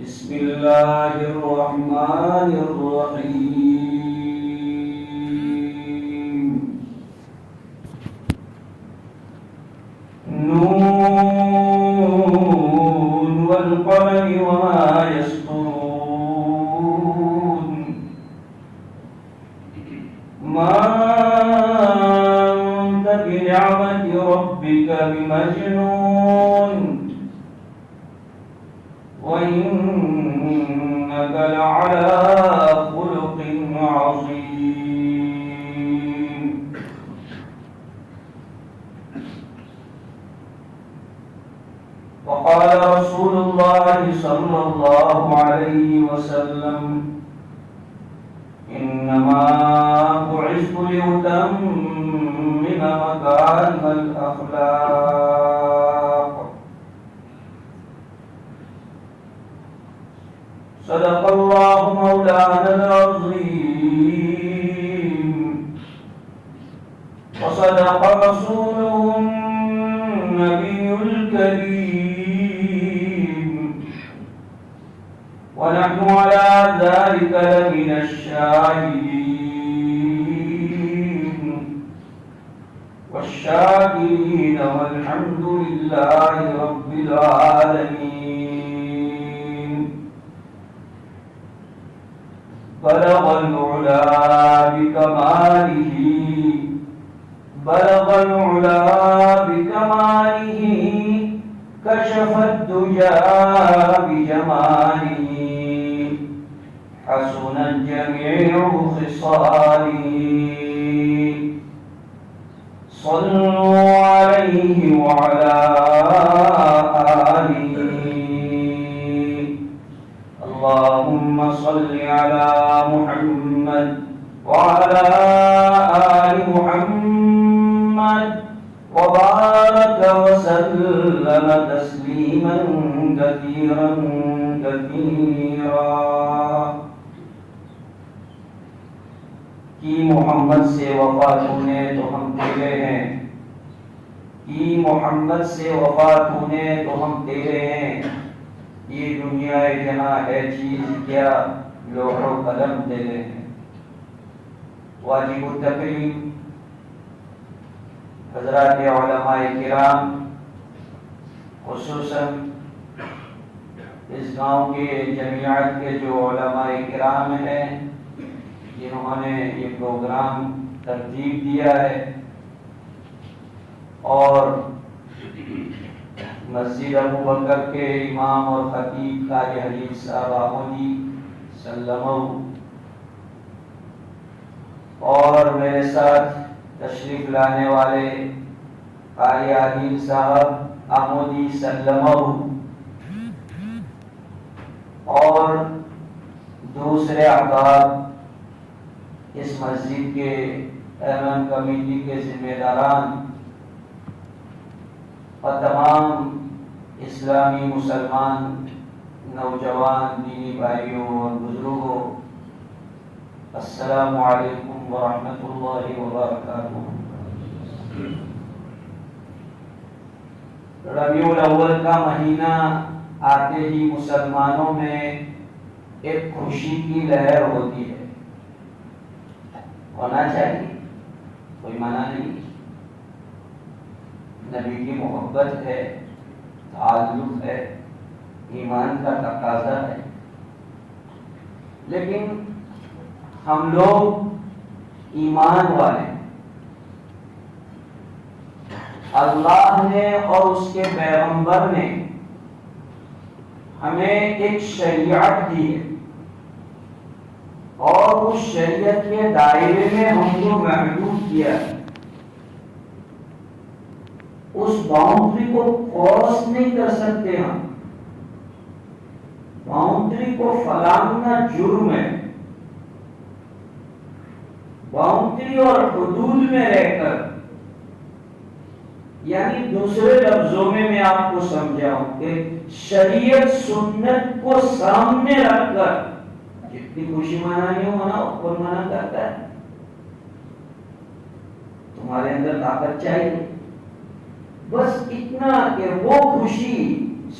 بسم اللہ الرحمن الرحیم نون والقلم وما يسطرون ما أنت بنعمة ربك بمجنون وإنك لعلى خلق عظيم. وقال رسول الله صلى الله عليه وسلم إنما بعثت لأتمم مكارم الأخلاق. صدق الله مولانا العظيم وصدق رسوله النبي الكريم ونحن على ذلك لمن الشاهدين والشاكرين والحمد لله رب العالمين. بلغ العلا بكماله كشف الدجى بجماله حسنت جميع خصاله. صلوا عليه وعلى آله. اللهم صل على محمد وعلى آل محمد وبارك وسلم تسليما كثيرا كثيرا. کی محمد سے وفا تونے تو ہم تیرے ہیں، کی محمد سے وفا تونے تو ہم تیرے ہیں. یہ دنیا جہاں ہے چیز کیا، لوح و قلم تیرے ہیں. واجب التکریم حضرات علماء کرام، خصوصاً اس گاؤں کے جمعیت کے جو علماء کرام ہیں جنہوں نے یہ پروگرام ترتیب دیا ہے، اور مسجد ابو بکر کے امام اور خطیب قاری حدیث صاحب آمودی سلمہ، اور میرے ساتھ تشریف لانے والے قاری عادل صاحب آمودی سلمہ، اور دوسرے احباب اس مسجد کے امام کمیٹی کے ذمہ داران اور تمام اسلامی مسلمان نوجوان دینی بھائیوں اور بزرگوں، السلام علیکم ورحمۃ اللہ وبرکاتہ. ربیع الاول کا مہینہ آتے ہی مسلمانوں میں ایک خوشی کی لہر ہوتی ہے. ہونا چاہیے، کوئی منع نہیں. نبی کی محبت ہے، تعلق ہے، ایمان کا تقاضا ہے. لیکن ہم لوگ ایمان والے، اللہ نے اور اس کے پیغمبر نے ہمیں ایک شریعت دی ہے، اور اس شریعت کے دائرے میں ہم کو محدود کیا ہے. اس باؤنڈری کو کراس نہیں کر سکتے. ہم باؤنڈری کو فلانا جرم ہے. باؤنڈری اور حدود میں رہ کر، یعنی دوسرے لفظوں میں آپ کو سمجھاؤں کہ شریعت سنت کو سامنے رکھ کر جتنی خوشی منانی ہو مناؤ. کون منع کرتا ہے؟ تمہارے اندر طاقت چاہیے، بس اتنا کہ وہ خوشی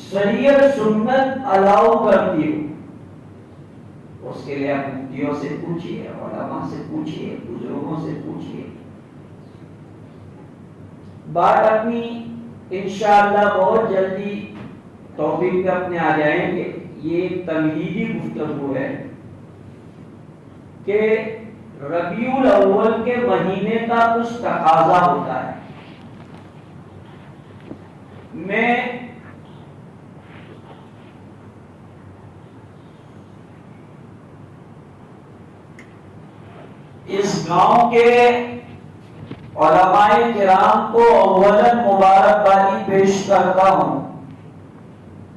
شریعت سنت الاؤ کرتی ہو، اس کے لیے آپ مفتیوں سے پوچھیے، علماء سے پوچھیے، بزرگوں سے پوچھیے. بات اپنی انشاءاللہ بہت جلدی توفیق پہ اپنے آ جائیں گے. یہ ایک تمہیدی گفتگو ہے کہ ربیع الاول کے مہینے کا کچھ تقاضا ہوتا ہے. میں اس گاؤں کے علماء کرام کو اولاً مبارکبادی پیش کرتا ہوں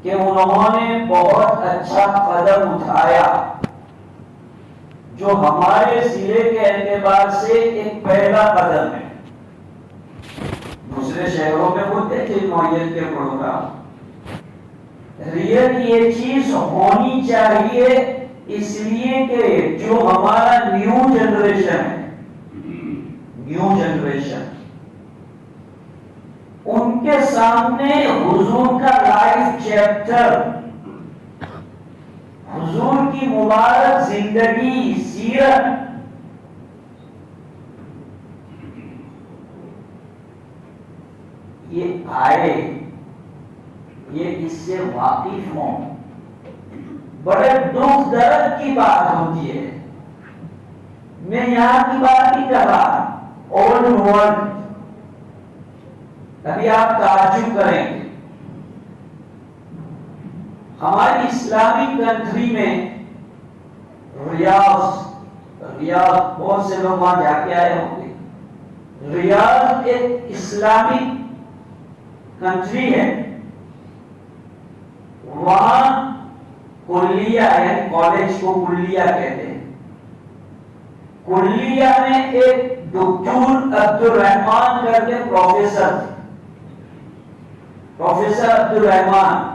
کہ انہوں نے بہت اچھا قدم اٹھایا جو ہمارے ضلع کے اعتبار سے ایک پہلا قدم ہے. دوسرے شہروں میں ہوتے تھے نوعیت کے پروگرام. ریئل یہ چیز ہونی چاہیے اس لیے کہ جو ہمارا نیو جنریشن ہے، نیو جنریشن، ان کے سامنے حضور کا لائف چیپٹر، حضور کی مبارک زندگی، سیرت یہ آئے، یہ اس سے واقف ہوں. بڑے دکھ درد کی بات ہوتی ہے. میں یہاں کی بات نہیں کر رہا، اولڈ ورلڈ. ابھی آپ تعجب کریں گے، ہماری اسلامی کنٹری میں ریاض بہت سے لوگ وہاں جا کے آئے ہوں گے. ریاض ایک اسلامی کنٹری ہے. وہاں کلیہ یعنی کالج کو کلیہ کہتے ہیں. کلیہ میں ایک ڈاکٹر عبد الرحمان کر کے پروفیسر تھے، پروفیسر عبد الرحمان.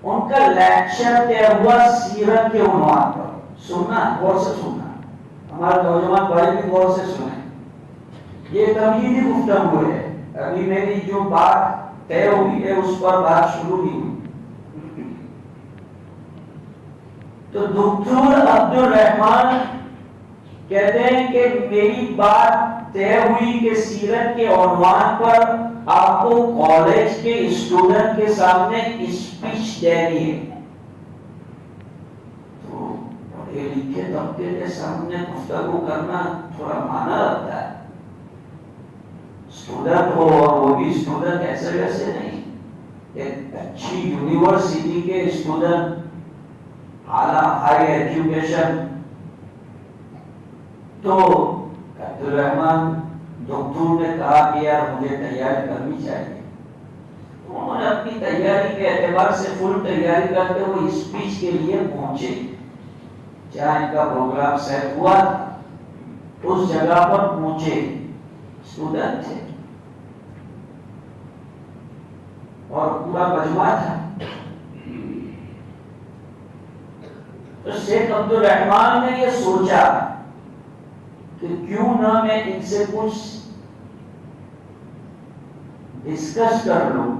ان کا لیکچر طے ہوا سیرت کے عنوان پر. سننا، غور سے سننا، ہمارے نوجوان بھائی بھی غور سے سنیں. یہ تمہیدی گفتگو ہے. ابھی میری جو بات طے ہوئی ہے اس پر بات شروع نہیں ہوئی. تو ڈاکٹر عبد الرحمان کہتے ہیں کہ میری بات طے ہوئی کہ سیرت کے عنوان پر آپ کو کالج کے اسٹوڈنٹ کے سامنے اسپیچ دینی ہے. تو پڑھے لکھے طبقے کے سامنے گفتگو کرنا تھوڑا معنی رکھتا ہے. اسٹوڈنٹ ہو اور وہ بھی اسٹوڈنٹ ایسے ویسے نہیں، ایک اچھی یونیورسٹی کے اسٹوڈنٹ، اعلیٰ ہائی ایجوکیشن. تو عبد الرحمان ڈاکٹر نے کہا کہ یار مجھے تیاری کرنی چاہیے. انہوں نے اپنی تیاری کے اعتبار سے فل تیاری کرتے ہوئے اسپیچ کے لیے پہنچے. جہاں ان کا پروگرام سیٹ ہوا تھا اس جگہ پر پہنچے. اسٹوڈنٹ تھے اور پورا مجمع تھا. تو شیخ عبد الرحمان نے یہ سوچا کہ کیوں نہ میں ان سے کچھ ڈسکس کر لوں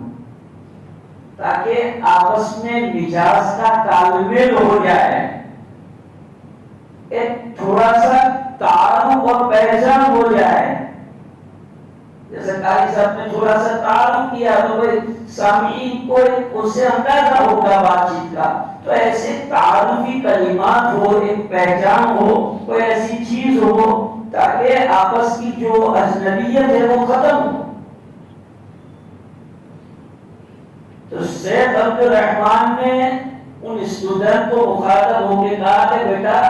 تاکہ آپس میں مزاج کا تال میل ہو جائے، ایک تھوڑا سا تعارف اور پہچان ہو جائے. جیسے قاری صاحب نے تھوڑا سا تعارف کیا تو سامعین کو اس سے اندازہ ہوگا بات چیت کا. تو ایسے تعارفی کلمات ہو، ایک پہچان ہو، کوئی ایسی چیز ہو تاکہ آپس کی جو اجنبیت ہے وہ ختم ہو. تو شیخ عبد الرحمان نے ان اسٹوڈنٹ کو مخاطب ہو کے کہا کہ بیٹا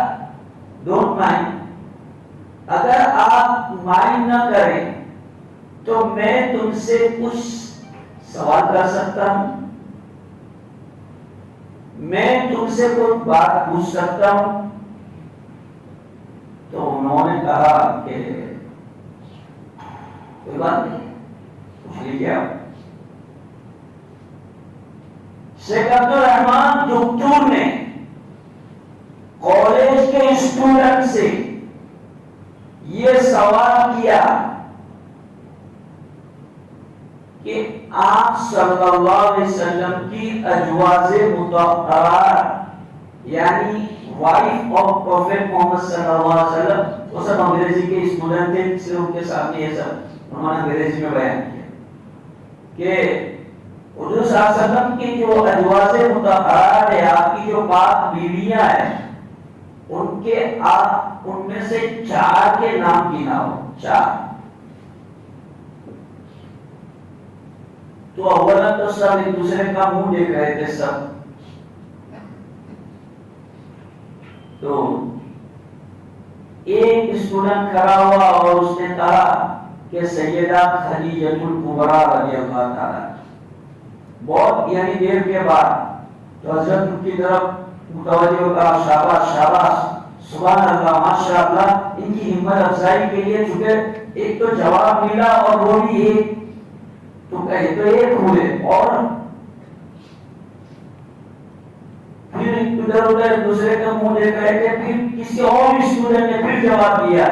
ڈونٹ مائنڈ، اگر آپ مائنڈ نہ کریں تو میں تم سے کچھ سوال کر سکتا ہوں، میں تم سے کوئی بات پوچھ سکتا ہوں. تو انہوں نے کہا کہ کوئی بات نہیں، پوچھ لیجیے آپ. شیخ عبد الرحمان ڈاکٹر نے کالج کے اسٹوڈنٹ سے یہ سوال کیا کہ آپ صلی اللہ علیہ وسلم کی ازواج مطہرات یعنی وائف آف پروفیٹ محمد صلی اللہ علیہ وسلم، وہ سب انگریزی کے اسٹوڈنٹ تھے، اس لیے ان کے سامنے یہ سب انہوں نے انگریزی میں بیان کیا کہ حضور صلی اللہ علیہ وسلم کی جو ازواج مطہرات ہے، آپ کی جو پاک بیویاں ہیں، ان کے آپ ان میں سے 4 کے نام گناؤ، 4۔ تو اولا تو سب ایک دوسرے کا منہ دیکھ رہے تھے سب، تو ایک اسٹوڈنٹ کھڑا ہوا اور اس نے کہا کہ سیدہ خدیجہ الکبریٰ رضی اللہ تعالیٰ، بہت یعنی دیر کے بعد تو حضرت ان کی طرف متوجہ ہو کر شاباش شاباش سبحان اللہ ماشاء اللہ، ان کی ہمت افزائی کے لیے چونکہ ایک تو جواب ملا اور وہ بھی ایک تو کہے تو ایک ہوئے، اور پھر ادھر ادھر دوسرے کا منہ دیکھ رہے تھے، پھر کسی اور اسٹوڈنٹ نے پھر جواب دیا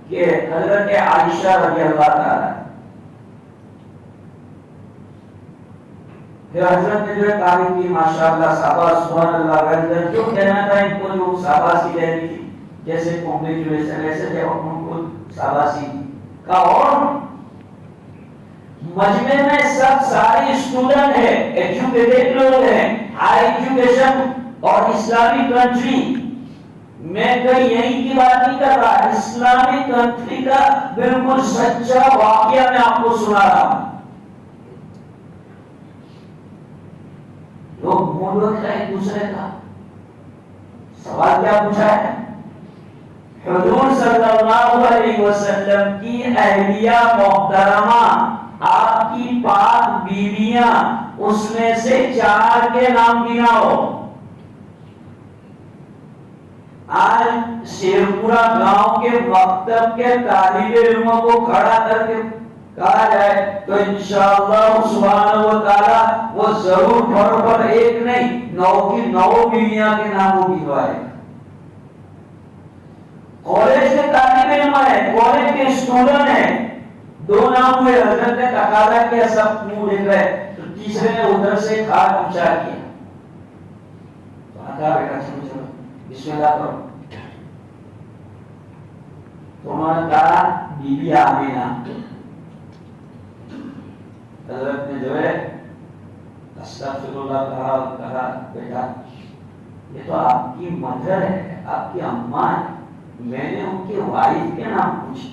کہ حضرت عائشہ رضی اللہ تعالی، پھر حضرت نے جو تعریف کی ماشاءاللہ شاباش سبحان اللہ، جو کہنا تھا ان کو جو شاباشی دینی تھی جیسے کنگریچولیشن ایسے جب ان کو شاباشی کا، اور مجمع میں سب سارے اسٹوڈنٹ ہیں، ایجوکیٹڈ لوگ ہیں، ہائی ایجوکیشن اور اسلامی کنٹری میں کہیں یہی کی بات نہیں کر رہا، اسلامی کنٹری کا بالکل سچا واقعہ میں آپ کو سنا رہا ہوں۔ لوگ مولوک ہے ایک دوسرے کا، سوال کیا پوچھا ہے؟ حضور صلی اللہ علیہ وسلم کی اہلیہ محترمہ، آپ کی پاک بیویاں، اس میں سے 4 کے نام گناؤ۔ آج شیرپورہ گاؤں کے مکتب کے طالب علموں کو کھڑا کر کے کہا جائے تو انشاءاللہ سبحانہ و تعالی وہ ضرور پر ایک نہیں 9 کی 9 بیویاں کے ناموں گنوائے۔ کالج کے طالب علم ہے، کالج کے اسٹوڈنٹ ہیں، 2 نام ہوئے، حضرت نے تقاضا کیا سب منہ دیکھ رہے، تو تیسرے نے ادھر سے کھا پوچھا کیا، تو آتا بیٹا چلو چلو بسم اللہ کرو، تو انہوں نے کہا بی بی آمینہ۔ حضرت نے جو ہے استغفر اللہ کہا بیٹا یہ تو آپ کی مدر ہے، آپ کی اماں ہے، میں نے ان کی وائف کے نام پوچھے۔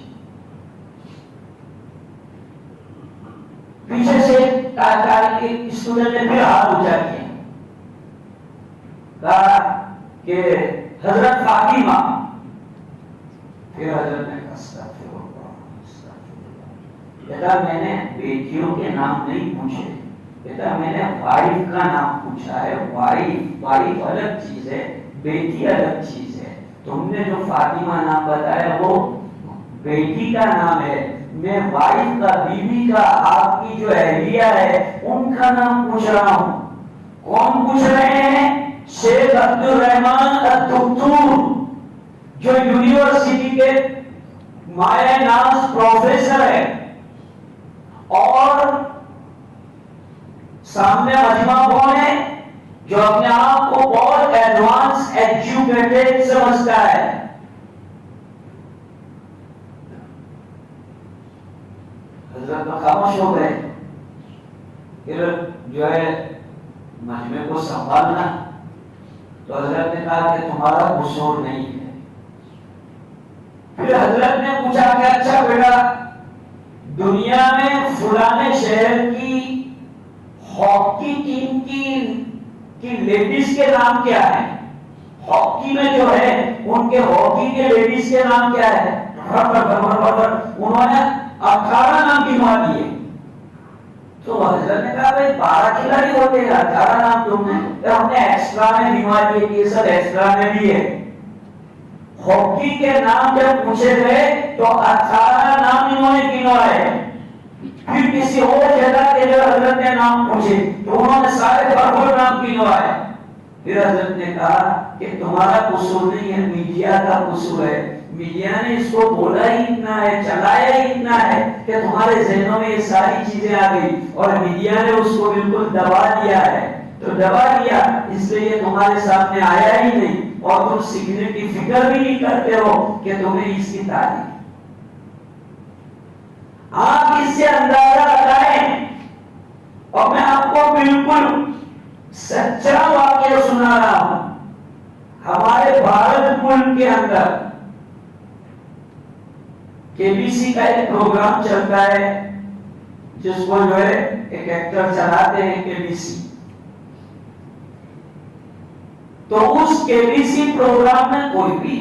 پیچھے سے اسٹوڈنٹ نے پھر ہاتھ اونچا کیا، کہا کہ حضرت فاطمہ، پھر حضرت نے کہا استغفر اللہ بیٹا میں نے بیٹیوں کے نام نہیں پوچھے، بیٹا میں نے وائف کا نام پوچھا ہے، وائف الگ چیز ہے، بیٹی الگ چیز ہے، تم نے جو فاطمہ نام بتایا وہ بیٹی کا نام ہے، میں وائف کا بیوی کا آپ کی جو اہلیہ ہے ان کا نام پوچھ رہا ہوں۔ کون پوچھ رہے ہیں؟ شیخ عبد الرحمن الدکتور جو یونیورسٹی کے مایہ ناز پروفیسر ہے، اور سامنے مجمع کون ہے جو اپنے آپ کو بہت ایڈوانس ایجوکیٹڈ سمجھتا ہے۔ حضرت خاموش ہو گئے، پھر جو ہے مجمع کو سنبھالنا، تو حضرت نے کہا کہ تمہارا قصور نہیں ہے۔ پھر حضرت نے پوچھا کہ اچھا بیٹا دنیا میں فلانے شہر کی ہاکی ٹیم کی لیڈیز کے نام کیا ہے؟ ہاکی میں جو ہے ان کے ہاکی کے لیڈیز کے نام کیا ہے؟ انہوں نے 18 نام گنوا دیے۔ تو حضرت نے کہا بھائی 12 کھلاڑی ہوتے ہیں، 18 نام تم نے، ہم نے ایکسٹرا میں گنوا دیے، یہ سب ایکسٹرا میں بھی ہے۔ ہاکی کے نام جب پوچھے گئے تو 18 نام انہوں نے گنوائے۔ پھر کسی اور جگہ کے جو حضرت نے نام پوچھے تو انہوں نے سارے بھرپور نام گنوائے۔ پھر حضرت نے کہا کہ تمہارا قصور نہیں ہے، میڈیا کا قصور ہے، میڈیا نے اس کو بولا ہی اتنا ہے، چلایا ہی اتنا ہے کہ تمہارے ذہنوں میں یہ ساری چیزیں آ گئی، اور میڈیا نے اس کو بالکل دبا دیا ہے، تو دبا دیا اس لیے یہ تمہارے سامنے آیا ہی نہیں، اور تم سیکھنے کی فکر بھی نہیں کرتے ہو کہ تمہیں اس کی تعلیم۔ آپ اس سے اندازہ لگائیں، اور میں آپ کو بالکل سچا واقعہ سنا رہا ہوں۔ ہمارے بھارت ملک کے اندر کے بی سی کا ایک پروگرام چلتا ہے، جس کو جو ہے ایک ایکٹر چلاتے ہیں کے بی سی، تو اس کے بی سی پروگرام میں کوئی بھی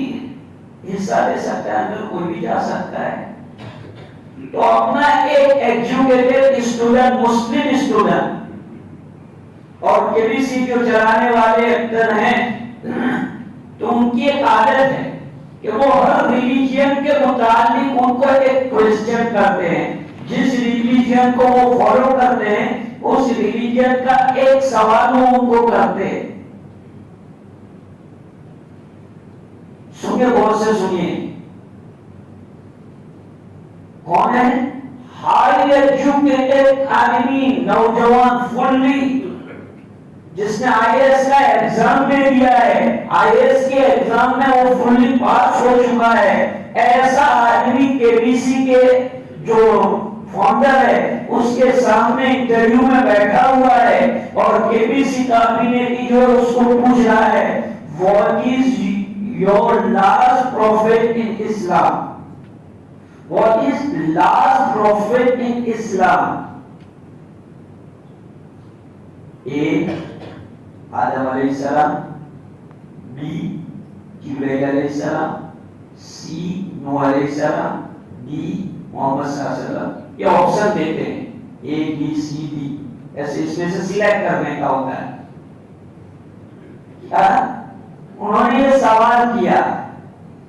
حصہ لے سکتا ہے، اندر کوئی بھی جا سکتا ہے۔ تو اپنا ایک ایجوکیٹڈ اسٹوڈنٹ، مسلم اسٹوڈنٹ، اور کے بی سی جو چلانے والے ایکٹر ہیں، تو ان کی ایک عادت ہے کہ وہ ہر ریلیجن کے متعلق ان کو ایک کوسچن کرتے ہیں، جس ریلیجن کو وہ فالو کرتے ہیں اس ریلیجن کا ایک سوال وہ ان کو کرتے ہیں۔ سنیے، غور سے سنیے، کون ہے؟ ہائی ایجوکیٹڈ آدمی، نوجوان، فلی، جس نے آئی ایس کا ایگزام دے دیا ہے، آئی ایس کے ایگزام میں وہ فلی پاس ہو چکا ہے، ایسا آدمی کے بی سی کے جو فاؤنڈر ہے اس کے سامنے انٹرویو میں بیٹھا ہوا ہے، اور کے بی سی کا کابینہ جو ہے اس کو پوچھ رہا ہے، what is your last prophet in Islam? What is last prophet in Islam? A, آدم علیہ السلام، بی، جبرائیل علیہ السلام، سی، نوح علیہ السلام، ڈی، محمد صلی اللہ علیہ وسلم۔ یہ آپشن دیتے ہیں، اے بی سی ڈی، ایسے اس میں سے سلیکٹ کرنے کا ہوتا ہے۔ انہوں نے یہ سوال کیا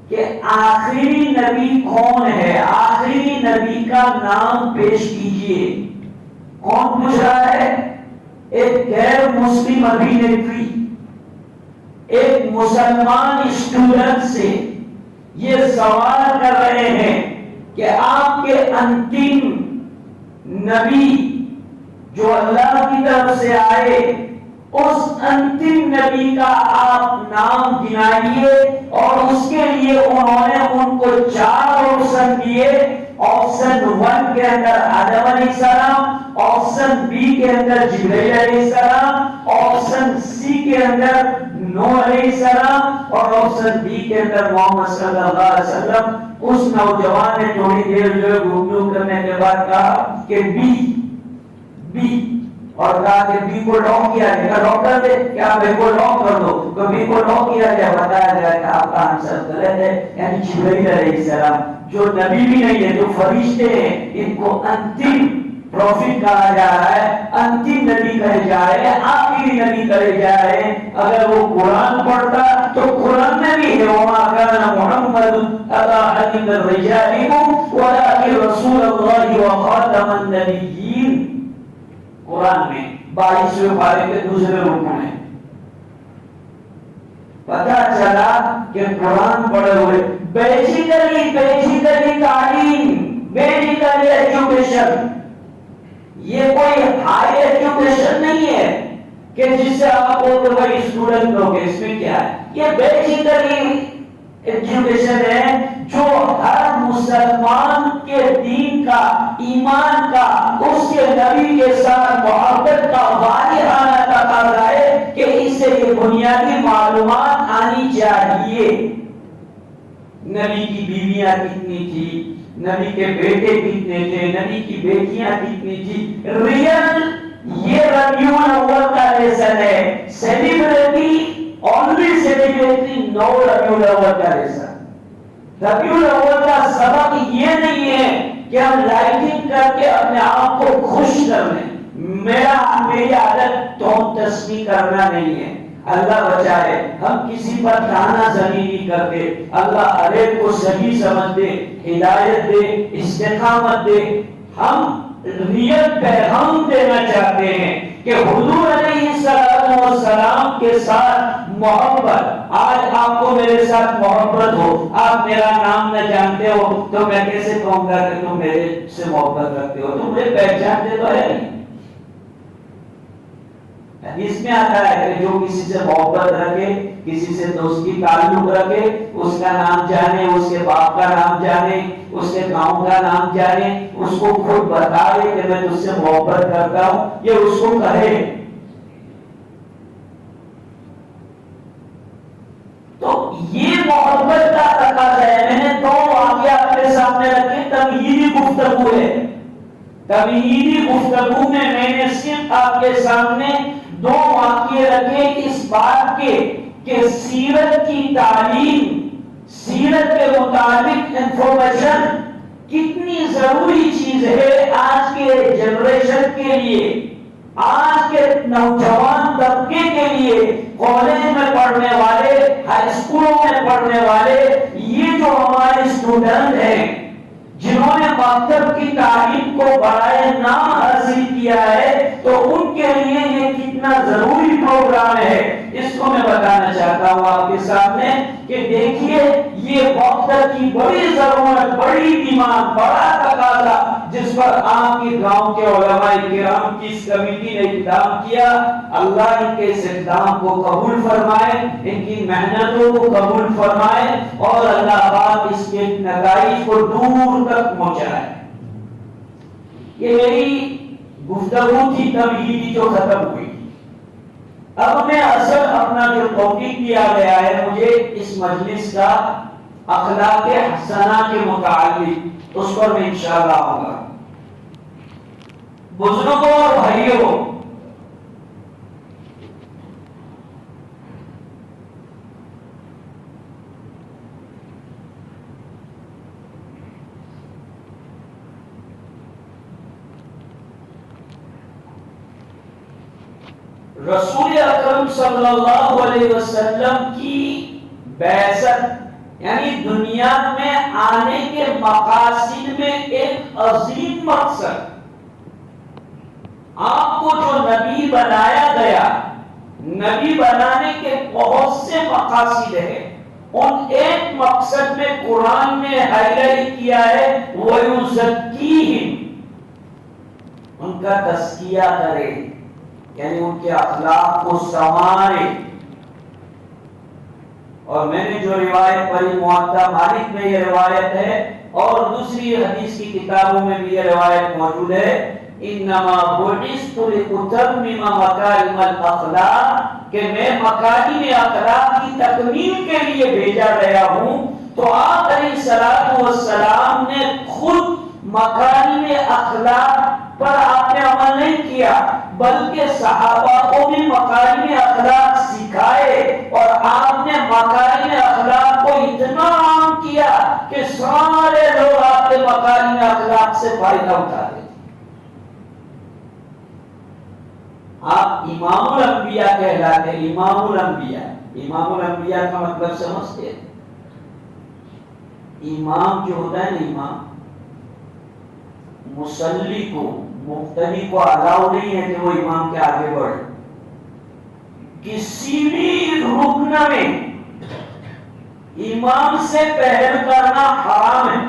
کہ آخری نبی کون ہے، آخری نبی کا نام پیش کیجئے۔ کون پوچھ رہا ہے؟ ایک غیر مسلم ابھینیتری ایک مسلمان اسٹوڈنٹ سے یہ سوال کر رہے ہیں کہ آپ کے انتم نبی جو اللہ کی طرف سے آئے، اس انتم نبی کا آپ نام گنائیے، اور اس کے لیے انہوں نے ان کو 4 آپشن دیے۔ آپشن 1 کے اندر آدم علیہ السلام، آپشن بی کے اندر جبرائیل علیہ السلام، آپشن سی کے اندر نوح علیہ السلام، اور آپشن ڈی کے اندر محمد صلی اللہ علیہ وسلم۔ اس نوجوان نے تھوڑی دیر جو گفتگو کرنے کے بعد کہا کہ بی، اور کہا کہ بی کو لاک کیا گیا، لاک کر دے، کیا بی کو لاک کر دو، تو بی کو لاک کیا گیا، بتایا گیا کہ آپ کا آنسر غلط ہے، یعنی جبرائیل علیہ السلام جو نبی بھی نہیں ہے، جو فرشتے ہیں، ان کو انتم پروفٹ کہا جا رہا ہے، انتم نبی کہے جا رہے ہیں، آخری نبی کہے جا رہے ہیں۔ اگر وہ قرآن پڑھتا تو قرآن میں بھی ہے، وما كان محمد ابا احد من رجالكم ولكن رسول الله وخاتم النبيين، قرآن میں 22ویں پارے کے دوسرے رکن میں پتہ چلا کہ قرآن پڑھے ہوئے بیسیکلی تعلیم، بیسیکلی ایجوکیشن، یہ کوئی ہائی ایجوکیشن نہیں ہے کہ جس سے آپ کو کہ بھائی اسٹوڈنٹ لوگ، اس میں کیا ہے، یہ بیسیکلی ایجوکیشن ہے جو ہر مسلمان کے دین کا، ایمان کا، اس کے نبی کے ساتھ محبت کا واضحانہ تقاضا ہے کہ اس سے یہ بنیادی معلومات آنی چاہیے۔ نبی کی بیویاں کتنی تھی، نبی کے بیٹے کتنے تھے، نبی کی بیٹیاں کتنی تھی، ریئل یہ ربیع الاول کا لیسن ہے، سیلیبریٹی only celebrating no ربیع الاول کا لیسن۔ ربیع الاول کا سبق یہ نہیں ہے کہ ہم لائٹنگ کر کے اپنے آپ کو خوش کر لیں، میری عادت تو تسبیح کرنا نہیں ہے، اللہ بچائے، ہم کسی پر تانا زنی نہیں کرتے، اللہ ہر ایک کو صحیح سمجھ دے، ہدایت دے، استقامت دے۔ ہم ریئل پیغام دینا چاہتے ہیں کہ کہ حضور علیہ السلام کے ساتھ محبت، آج آپ کو میرے ساتھ محبت ہو، آپ میرا نام نہ جانتے ہو تو میں کیسے کہوں گا کہ تم میرے سے محبت رکھتے ہو؟ تم مجھے پہچانتے تو ہے نہیں۔ اس میں آتا ہے کہ جو کسی سے محبت رکھے، کسی سے دوستی تعلق رکھے، اس کا نام جانے، اس کے باپ کا نام جانے، اس کے گاؤں کا نام جانے، اس کو خود بتائے کہ میں تجھ سے محبت کرتا ہوں، یہ اس کو کہے۔ تو یہ محبت کا تقاضا ہے۔ میں نے دو واقعہ اپنے سامنے رکھے، تمہیدی گفتگو ہے۔ تمہیدی گفتگو میں نے صرف آپ کے سامنے دو واقعے رکھے اس بات کے کہ سیرت کی تعلیم، سیرت کے متعلق انفارمیشن کتنی ضروری چیز ہے آج کے جنریشن کے لیے، آج کے نوجوان طبقے کے لیے، کالج میں پڑھنے والے، ہائی اسکولوں میں پڑھنے والے، یہ جو ہمارے اسٹوڈنٹ ہیں جنہوں نے مکتب کی تعلیم کو برائے نام حاصل کیا ہے، تو ان کے لیے یہ کتنا ضروری پروگرام ہے، اس کو میں بتانا چاہتا ہوں آپ کے سامنے کہ دیکھیے یہ وقت کی بڑی ضرورت، بڑی ڈیمانڈ، بڑا تقاضا جس پر آپ کے گاؤں کے علماء کرام کی اس کمیٹی نے اقدام کیا۔ اللہ ان کے اس اقدام کو قبول فرمائے، ان کی محنتوں کو قبول فرمائے، اور اللہ پاک اس کے نتائج کو دور تک پہنچائے۔ یہ میری گفتگو تھی تمہیدی جو ختم ہوئی۔ اب میں اصل اپنا جو ٹاپک دیا گیا ہے مجھے اس مجلس کا، اخلاق حسنہ کے متعلق، اس پر میں انشاءاللہ آؤں گا۔ بزرگوں اور بھائیوں، رسول اکرم صلی اللہ علیہ وسلم کی بعثت یعنی دنیا میں آنے کے مقاصد میں ایک عظیم مقصد، آپ کو جو نبی بنایا گیا، نبی بنانے کے بہت سے مقاصد ہیں، ان ایک مقصد میں قرآن نے ہائی لائٹ کیا ہے وَيُزَكِّيهِمْ، ان کا تزکیہ کرے، یعنی ان کے اخلاق کو سنوارے۔ اور میں نے جو روایت پڑھی موطا مالک میں یہ روایت ہے، اور دوسری حدیث کی کتابوں میں بھی یہ روایت موجود ہے، انما بعثت لاتمم مکارم الاخلاق، کہ میں مکارم اخلاق کی تکمیل کے لیے بھیجا گیا ہوں۔ تو آپ علیہ الصلوۃ والسلام نے خود مکارم اخلاق پر آپ نے عمل نہیں کیا، بلکہ صحابہ کو بھی مکارم اخلاق سکھائے، اور آپ نے مکارم اخلاق کو اتنا عام کیا کہ سارے لوگ آپ کے مکارم اخلاق سے فائدہ اٹھاتے تھے۔ آپ امام الانبیاء کہلاتے ہیں، امام الانبیاء۔ امام الانبیاء کا مطلب سمجھتے ہیں؟ امام جو ہوتا ہے نا، امام مصلی کو، مقتدی کو الاؤ نہیں ہے کہ وہ امام کے آگے بڑھے۔ کسی بھی رکن میں امام سے پہل کرنا حرام ہے،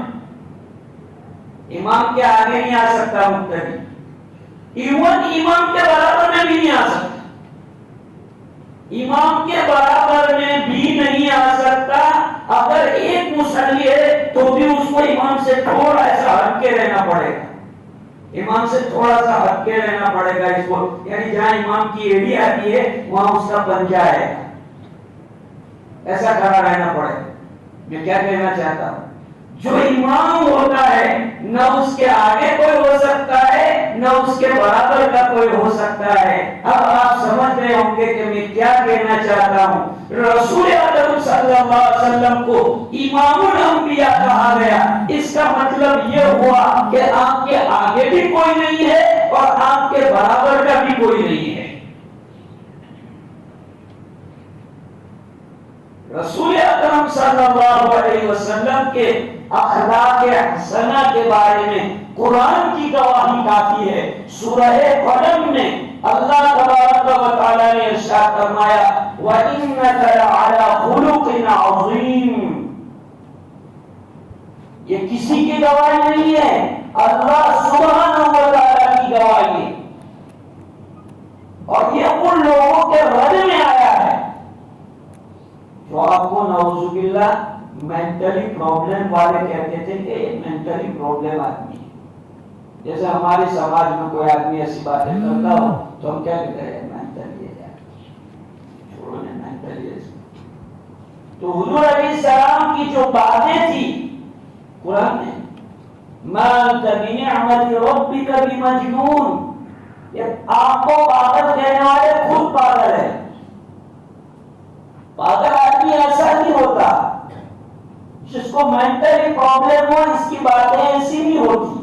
امام کے آگے نہیں آ سکتا مقتدی، ایون امام کے برابر میں بھی نہیں آ سکتا، امام کے برابر میں بھی نہیں آ سکتا۔ اگر ایک مصلی ہے تو بھی اس کو امام سے تھوڑا ایسا ہٹ کے رہنا پڑے گا، امام سے تھوڑا سا ہٹ کے رہنا پڑے گا اس کو، یعنی جہاں امام کی ایڑی آتی ہے وہاں اس کا پنجہ ہے، ایسا کھڑا رہنا پڑے گا۔ میں کیا کہنا چاہتا ہوں، جو امام ہوتا ہے نہ اس کے آگے کوئی ہو سکتا ہے نہ اس کے برابر کا کوئی ہو سکتا ہے۔ اب آپ سمجھ گئے ہوں گے کہ میں کیا کہنا چاہتا ہوں۔ رسول اکرم صلی اللہ علیہ وسلم کو امام الانبیاء کہا گیا، اس کا مطلب یہ ہوا کہ آپ کے آگے بھی کوئی نہیں ہے اور آپ کے برابر کا بھی کوئی نہیں ہے۔ رسول اکرم صلی اللہ علیہ وسلم کے اخلاق حسنہ کے بارے میں قرآن کی گواہی کافی ہے۔ سورہ قلم میں اللہ تبارک و تعالی نے ارشاد فرمایا وَإِنَّكَ لَعَلَى خُلُقٍ عَظِيمٍ۔ یہ کسی کی گواہی نہیں ہے، اللہ سبحانہ و تعالی کی گواہی ہے، اور یہ ان لوگوں کے رد میں آیا ہے جو آپ کو نعوذ باللہ مینٹلی پرابلم والے کہتے تھے کہ یہ مینٹلی پرابلم آدمی ہے۔ جیسے ہمارے سماج میں کوئی آدمی ایسی باتیں کرتا ہو تو ہم کیا کہتے ہیں مینٹلی ہے، چھوڑو مینٹلی ہے۔ تو حضور علیہ السلام کی جو باتیں تھی قرآن نے ما انت بنعمت ربک بمجنون، یہ آپ کو پاگل کہنے والے خود پاگل ہے۔ پاگل آدمی ایسا نہیں ہوتا، جس کو مینٹلی پرابلم ہو اس کی باتیں ایسی نہیں ہوتی،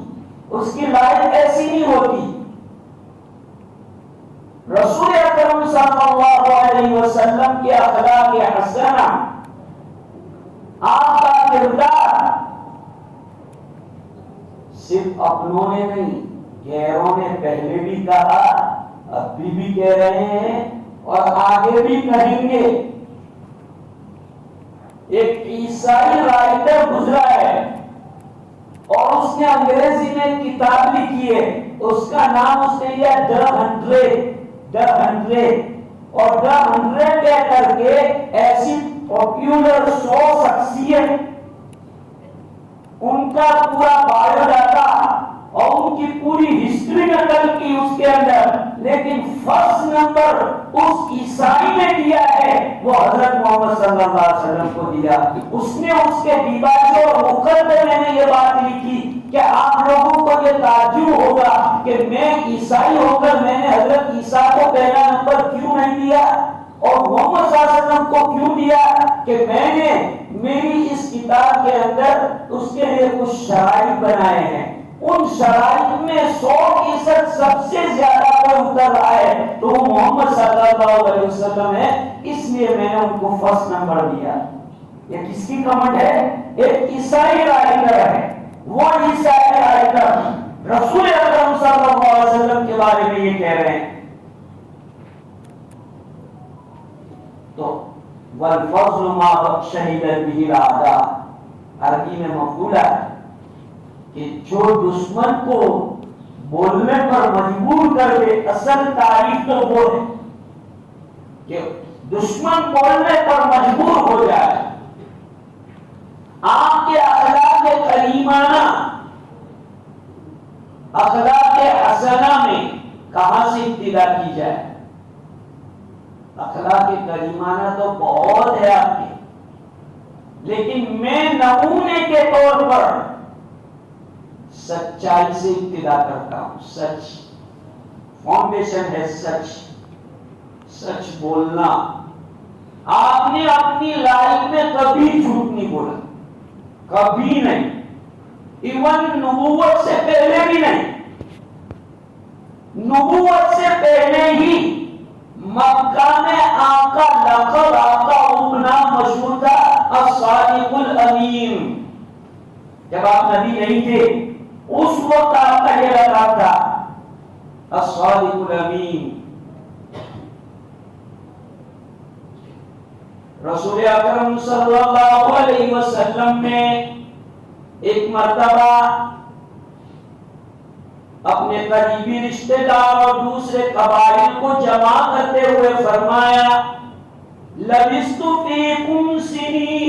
اس کی لائف ایسی نہیں ہوتی۔ رسول اکرم صلی اللہ علیہ وسلم کے اخلاق حسنہ، آپ کا کردار صرف اپنوں نے نہیں، غیروں نے پہلے بھی کہا، ابھی بھی کہہ رہے ہیں اور آگے بھی کہیں گے۔ ایک عیسائی رائٹر گزرا ہے اور اس نے انگریزی میں کتاب لکھی ہے، اس کا نام اس نے لیا The 100 اور The 100 کہہ کر کے ایسی پاپولر 100 شخصیت، ان کا پورا بایو ڈاٹا اور ان کی پوری ہسٹری نقل کی اس کے اندر، لیکن فرسٹ نمبر اس عیسائی نے دیا ہے وہ حضرت محمد صلی اللہ علیہ وسلم کو دیا۔ اس نے اس کے دیباچے اور مقدمے میں یہ بات لکھی کہ آپ لوگوں کو یہ تعجب ہوگا کہ میں عیسائی ہو کر میں نے حضرت عیسیٰ کو پہلا نمبر کیوں نہیں دیا اور محمد صلی اللہ علیہ وسلم کو کیوں دیا، کہ میں نے میری اس کتاب کے اندر اس کے لیے کچھ شرائط بنائے ہیں، ان شرائط میں 100% سب سے زیادہ کوئی اتر رہا ہے تو وہ محمد صلی اللہ علیہ وسلم ہے، اس لیے میں نے ان کو فرسٹ نمبر دیا۔ یہ کس کی کمنٹ ہے؟ ایک عیسائی رائٹر ہے، وہ عیسائی رائٹر رسول اکرم صلی اللہ علیہ وسلم کے بارے میں یہ کہہ رہے ہیں۔ تو والفضل ما شہد به الاعداء، عربی میں مقولہ ہے کہ جو دشمن کو بولنے پر مجبور کر دے، اصل تعریف تو وہ ہے کہ دشمن بولنے پر مجبور ہو جائے۔ آپ کے اخلاق کریمانہ، اخلاق حسنہ میں کہاں سے ابتدا کی جائے؟ اخلاق کریمانہ تو بہت ہے آپ کے، لیکن میں نمونے کے طور پر سچائی سے ابتدا کرتا ہوں۔ سچ فاؤنڈیشن ہے، سچ بولنا۔ آپ نے اپنی لائف میں کبھی جھوٹ نہیں بولا، کبھی نہیں، ایون نبوت سے پہلے بھی نہیں۔ نبوت سے پہلے ہی مکہ میں آپ کا لقب، آپ کا نام مشہور تھا الصادق الامین۔ جب آپ نبی نہیں تھے اس وقت آپ کا یہ لقب تھا الصادق الامین۔ رسول اکرم صلی اللہ علیہ وسلم نے ایک مرتبہ اپنے قریبی رشتہ دار اور دوسرے قبائل کو جمع کرتے ہوئے فرمایا لبثت فیکم سنین،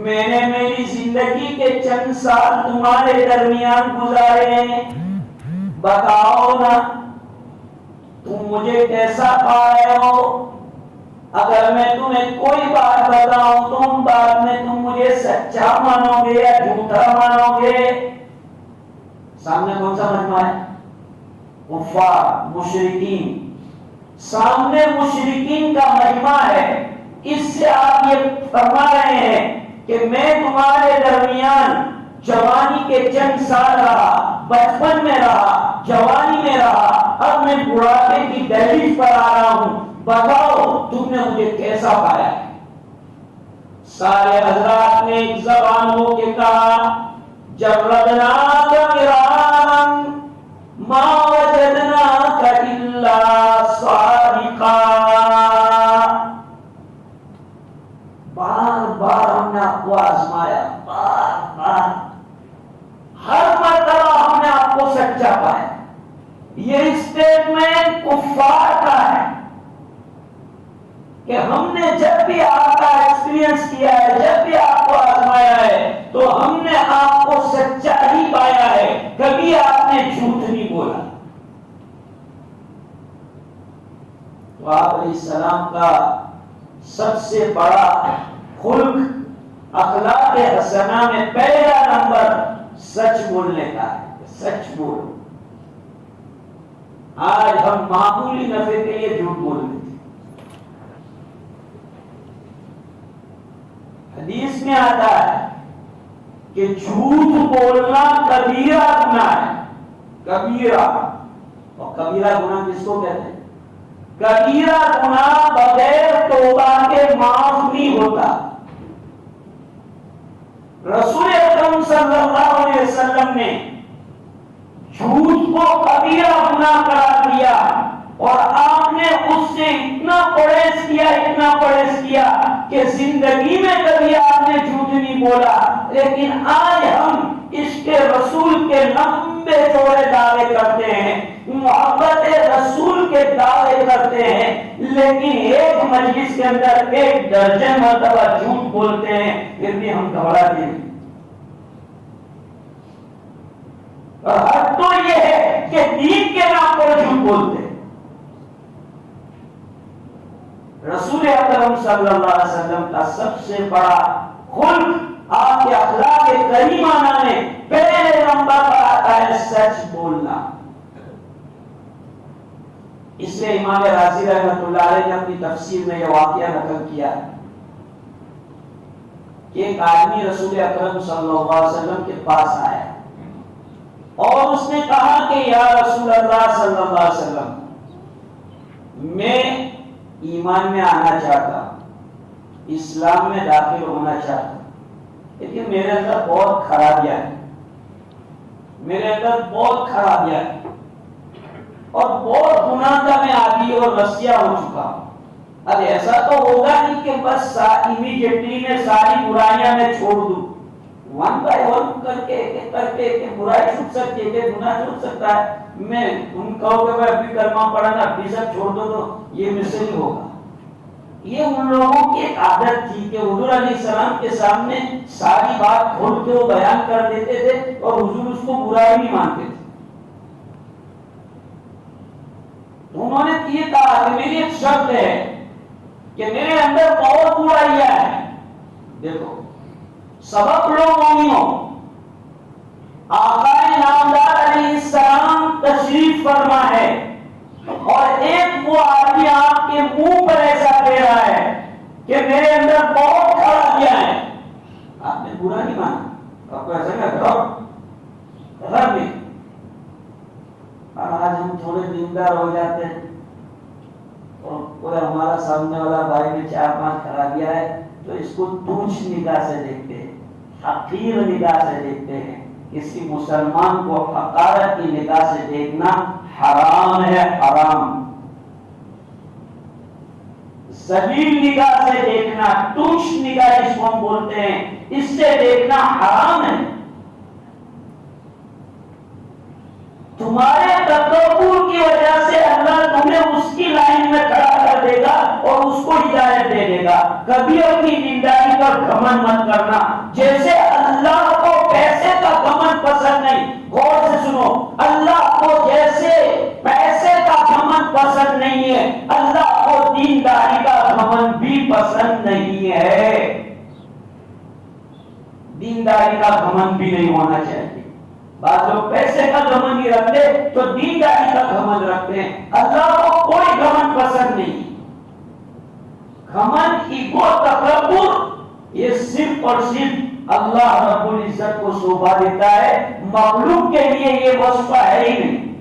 میں نے میری زندگی کے چند سال تمہارے درمیان گزارے ہیں، بتاؤ نا تم مجھے کیسا پا رہے ہو؟ اگر میں تمہیں کوئی بات بتاؤں تو ان بات میں تم مجھے سچا مانو گے یا جھوٹا مانو گے؟ سامنے کون سا مجمع ہے؟ کفار، مشرکین، سامنے مشرکین کا مجمع ہے۔ اس سے آپ یہ فرما رہے ہیں کہ میں تمہارے درمیان جوانی کے چند سال رہا، بچپن میں رہا، جوانی میں رہا، اب میں بڑھاپے کی دہلیز پر آ رہا ہوں، بتاؤ تم نے مجھے کیسا پایا؟ سارے حضرات نے ایک زبان ہو کے کہا جب ردناک مرارا ما وجدناک الا صادقا. بار بار ہم نے آپ کو آزمایا، بار بار، ہر مرتبہ ہم نے آپ کو سچا پایا. یہ اسٹیٹمنٹ کفار کا ہے کہ ہم نے جب بھی آپ کا ایکسپیرینس کیا ہے، جب بھی آپ کو آزمایا ہے، تو ہم نے آپ کو سچا ہی پایا ہے، کبھی آپ نے جھوٹ نہیں بولا. تو آپ علیہ السلام کا سب سے بڑا خلق، اخلاق حسنہ میں پہلا نمبر سچ بولنے کا ہے. سچ بولو. آج ہم معمولی نفع کے لیے جھوٹ بول رہے تھے. حدیث میں آتا ہے کہ جھوٹ بولنا کبیرہ گناہ ہے. کبیرہ. اور کبیرہ گناہ کس کو کہتے ہیں؟ کبیرہ گناہ بغیر توبہ کے معاف نہیں ہوتا. رسول اکرم صلی اللہ علیہ وسلم نے جھوٹ کو کبیرہ گناہ قرار دیا، اور آپ نے اس سے اتنا پرہیز کیا کہ زندگی میں کبھی آپ نے جھوٹ نہیں بولا. لیکن آج ہم عشق رسول کے لمبے چوڑے دعوے کرتے ہیں، محبت رسول کے دعوے کرتے ہیں، لیکن ایک مجلس کے اندر 1 درجن مرتبہ جھوٹ بولتے ہیں، پھر بھی ہم گھبراتے ہیں. اور حد تو یہ ہے کہ دین کے نام پر جھوٹ بولتے ہیں. رسول اکرم صلی اللہ علیہ وسلم کا سب سے بڑا خلق، آپ کے اخلاق کریمانہ میں پہلے نمبر پر آتا ہے سچ بولنا. اس لیے امام رازی رحمۃ اللہ علیہ نے اپنی تفسیر میں یہ واقعہ نقل کیا کہ ایک آدمی رسول اکرم صلی اللہ علیہ وسلم کے پاس آیا اور اس نے کہا کہ یا رسول اللہ صلی اللہ علیہ وسلم، میں ایمان میں آنا چاہتا ہوں، اسلام میں داخل ہونا چاہتا ہوں، لیکن میرے اندر بہت خرابیاں ہیں، اور بہت گناہ کا میں عادی اور رسیا ہو چکا ہوں. اب ایسا تو ہوگا نہیں کہ بس امیڈیٹلی میں ساری برائیاں میں چھوڑ دوں. 1 by 1 کر کے برائی چھوٹ سکتی ہے، گناہ چھوٹ سکتا ہے. میں ان کہوں کہ ابھی کلمہ پڑھنا ابھی سب چھوڑ دو، تو یہ مجھ سے نہیں ہوگا. یہ ان لوگوں کی ایک عادت تھی کہ حضور علیہ السلام کے سامنے ساری بات کھول کے وہ بیان کر دیتے تھے، اور حضور اس کو برائی نہیں مانتے تھے. انہوں نے یہ کہا کہ میری ایک شرط ہے کہ میرے اندر بہت برائیاں ہیں. دیکھو سبق لو مومنوں، آقا نامدار علیہ السلام تشریف فرما ہے، اور ایک وہ آدمی آپ کے منہ پر ایسا کہہ رہا ہے کہ میرے اندر بہت خرابیاں ہیں. آپ نے برا نہیں مانا، آپ کو ایسا نہ کرو غلط نہیں. آج ہم تھوڑے دیندار ہو جاتے ہیں اور کوئی ہمارا سامنے والا بھائی میں 4-5 خرابیاں ہے تو اس کو تونچ نگاہ سے دیکھتے ہیں، حقیر نگاہ سے دیکھتے ہیں. کسی مسلمان کو حقارت کی نگاہ سے دیکھنا حرام ہے، حرام. ذلیل نگاہ سے دیکھنا، تونچ نگاہ جس کو ہم بولتے ہیں، اس سے دیکھنا حرام ہے. تمہارے تکبر کی وجہ سے اللہ تمہیں اس کی لائن میں کھڑا کر دے گا اور اس کو ہدایت دے دے گا. کبھی اپنی دینداری پر گھمنڈ مت کرنا. جیسے اللہ کو پیسے کا گھمنڈ پسند نہیں، غور سے سنو، اللہ کو جیسے پیسے کا گھمنڈ پسند نہیں ہے، اللہ کو دینداری کا گھمنڈ بھی پسند نہیں ہے. دینداری کا گھمنڈ بھی نہیں ہونا چاہیے. بعض لوگ پیسے کا گھمنڈ نہیں رکھتے تو دینداری کا گھمنڈ رکھتے ہیں. اللہ کو کوئی گھمنڈ پسند نہیں. گھمنڈ، ایگو، تکبر، یہ صرف اور صرف اللہ رب العزت کو شوبھا دیتا ہے، مخلوق کے لیے یہ وصف ہے ہی نہیں.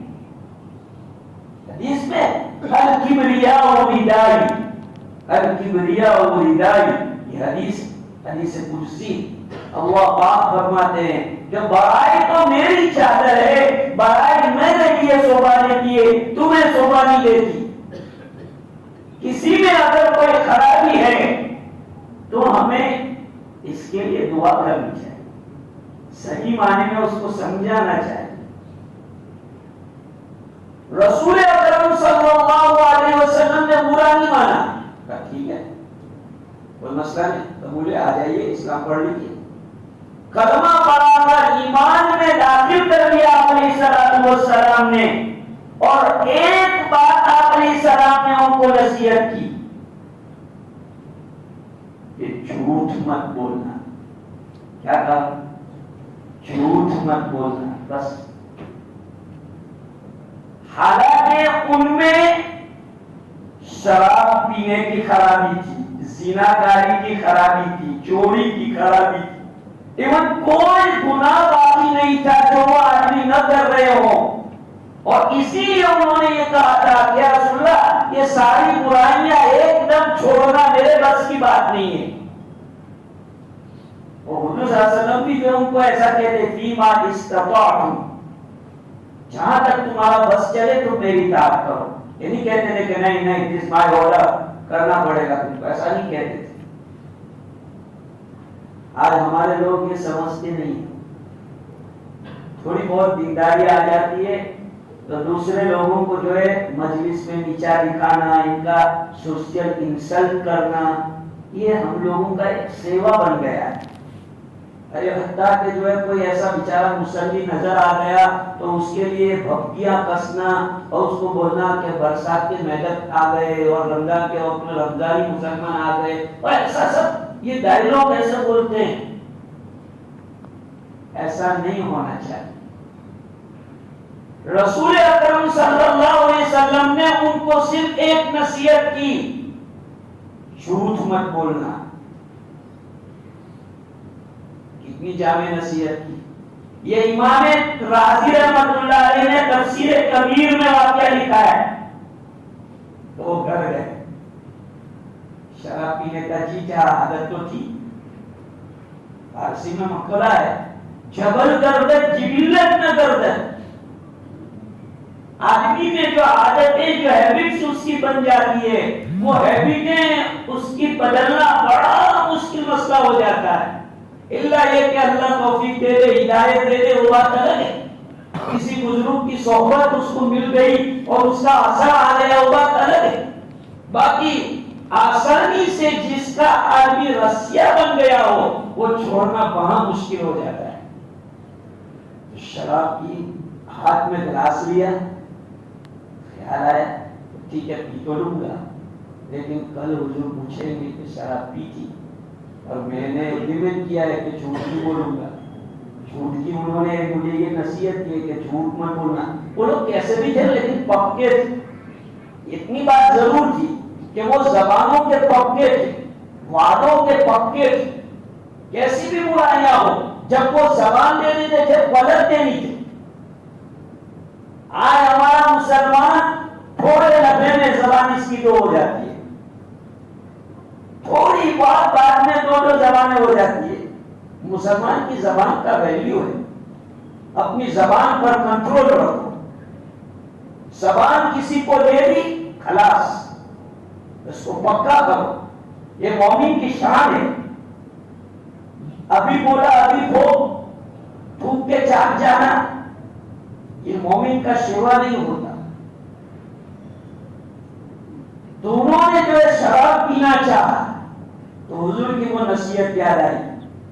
حدیث میں الکبریاء ردائی، الکبریاء ردائی، یہ حدیث قدسی. اللہ پاک فرماتے ہیں کہ بڑائی تو میری چادر ہے، بڑائی میں نے کی ہے صوبانے کیے، تمہیں صوبہ نہیں دیتی۔ کسی میں اگر کوئی خرابی ہے تو ہمیں اس کے لیے دعا کرنی چاہیے، صحیح معنی میں اس کو سمجھانا چاہیے۔ رسول اکرم صلی اللہ علیہ وسلم نے برا نہیں مانا، کہا ٹھیک ہے کوئی مسئلہ نہیں، قبول آ جائیے، اسلام پڑھ لیجیے۔ کلمہ پڑھا کر ایمان میں داخل کر لیا آپ علیہ السلام نے، اور ایک بات آپ علیہ السلام نے ان کو نصیحت کی کہ جھوٹ مت بولنا۔ کیا کہا؟ جھوٹ مت بولنا، بس۔ حالانکہ ان میں شراب پینے کی خرابی تھی، زنا کاری کی خرابی تھی، چوری کی خرابی تھی، ایون کوئی گناہ باقی نہیں تھا جو وہ آدمی نہ کر رہے ہوں، اور اسی لیے انہوں نے یہ کہا تھا کہ یا رسول اللہ یہ ساری برائیاں ایک دم چھوڑنا میرے بس کی بات نہیں ہے۔ اور حضور صلی اللہ علیہ وسلم بھی جو ان کو ایسا کہتے فیما استطعتم، جہاں تک تمہارا بس چلے تو میری اطاعت کرو۔ یہ نہیں کہتے تھے کہ نہیں نہیں دس مائی آرڈر، کرنا پڑے گا تم کو، ایسا نہیں کہتے تھے۔ آج ہمارے لوگ یہ سمجھتے نہیں، تھوڑی بہت دینداری آ جاتی ہے تو دوسرے لوگوں کو جو ہے مجلس میں نیچا دکھانا، ان کا سوشل انسلٹ کرنا، یہ ہم لوگوں کا ایک سیوا بن گیا ہے۔ ارے حتیٰ کہ جو ہے کوئی ایسا بیچارہ مصلی نظر آ گیا تو اس کے لیے بھپکیاں کسنا اور اس کو بولنا کہ برسات کے میدک آ گئے اور رمضان کے وقت میں رمضانی مسلمان آ گئے، اور ایسا سب یہ ڈائلاگ ایسے بولتے ہیں۔ ایسا نہیں ہونا چاہیے۔ رسول اکرم صلی اللہ علیہ وسلم نے ان کو صرف ایک نصیحت کی، جھوٹ مت بولنا۔ کتنی جامع نصیحت کی۔ یہ امام رازی رحمۃ اللہ علیہ نے تفسیر کبیر میں واقعہ لکھا ہے۔ تو وہ گھر گئے، شراب پینے کا جی چاہا، عادت تو تھی، فارسی میں مقولہ ہے جبل گردت جبلت نہ گردت۔ آدمی میں جو عادتیں، جو ہیبٹس اس کی بن جاتی ہے، وہ ہیبٹیں اس کی بدلنا بڑا مشکل مسئلہ ہو جاتا ہے۔ اللہ یہ کہ اللہ توفیق دے دے، ہدایت دے دے، وہ بات الگ ہے۔ کسی بزرگ کی صحبت اس کو مل گئی اور اس کا اثر آ گیا، وہ بات الگ ہے۔ باقی آسانی سے جس کا آدمی رسیا بن گیا ہو وہ چھوڑنا بہت مشکل ہو جاتا ہے۔ شراب کی ہاتھ میں گلاس لیا، خیال آیا ٹھیک ہے پی تو لوں گا، لیکن کل حضور پوچھیں گے کہ شراب پی تھی اور میں نے ایگریمنٹ کیا ہے کہ جھوٹ نہیں بولوں گا۔ جھوٹ کی انہوں نے مجھے یہ نصیحت کی کہ جھوٹ مت بولنا۔ وہ لوگ کیسے بھی تھے لیکن پکے تھے۔ اتنی بات ضرور تھی کہ وہ زبانوں کے پکے تھے، وعدوں کے پکے تھے۔ کیسی بھی برائیاں ہو، جب وہ زبان دے دیتے تھے پلٹتے نہیں تھے۔ آج ہمارا مسلمان تھوڑے لفظے میں زبان اس کی دو ہو جاتی ہے، تھوڑی بات بات میں دو زبانیں ہو جاتی ہے۔ مسلمان کی زبان کا ویلیو ہے، اپنی زبان پر کنٹرول رکھو۔ زبان کسی کو دے دی خلاص، اس کو پکا کرو، یہ مومن کی شان ہے۔ ابھی بولا ابھی کھو، تھوک کے چاک جانا، یہ مومن کا شیوا نہیں ہوتا۔ تو انہوں نے جو ہے شراب پینا چاہا تو حضور کی وہ نصیحت یاد آئی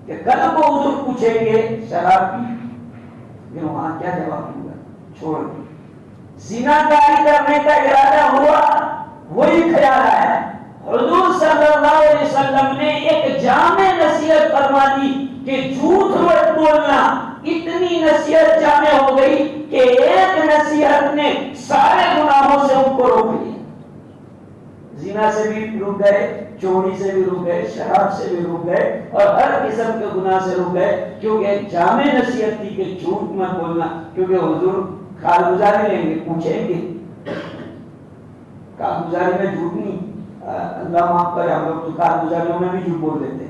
کہ کل کو حضور پوچھیں گے شراب پی، میں وہاں کیا جواب دوں گا؟ چھوڑ دیں۔ زنا کاری کرنے کا ارادہ ہوا، وہی خیال آیا، حضور صلی اللہ علیہ وسلم نے ایک جامع نصیحت فرما دی کہ جھوٹ مت بولنا۔ اتنی نصیحت جامع ہو گئی کہ ایک نصیحت نے سارے گناہوں سے ان کو روک لیا۔ زنا سے بھی رک گئے، چوری سے بھی رک گئے، شراب سے بھی رک گئے، اور ہر قسم کے گناہ سے رک گئے، کیونکہ ایک جامع نصیحت تھی کہ جھوٹ مت بولنا۔ کیونکہ حضور کارگزاری لیں گے، پوچھیں گے، کارگزاری میں جھوٹ نہیں، اللہ معاف کرے ہم لوگ تو کارگزاریوں میں بھی جھوٹ بول دیتے ہیں۔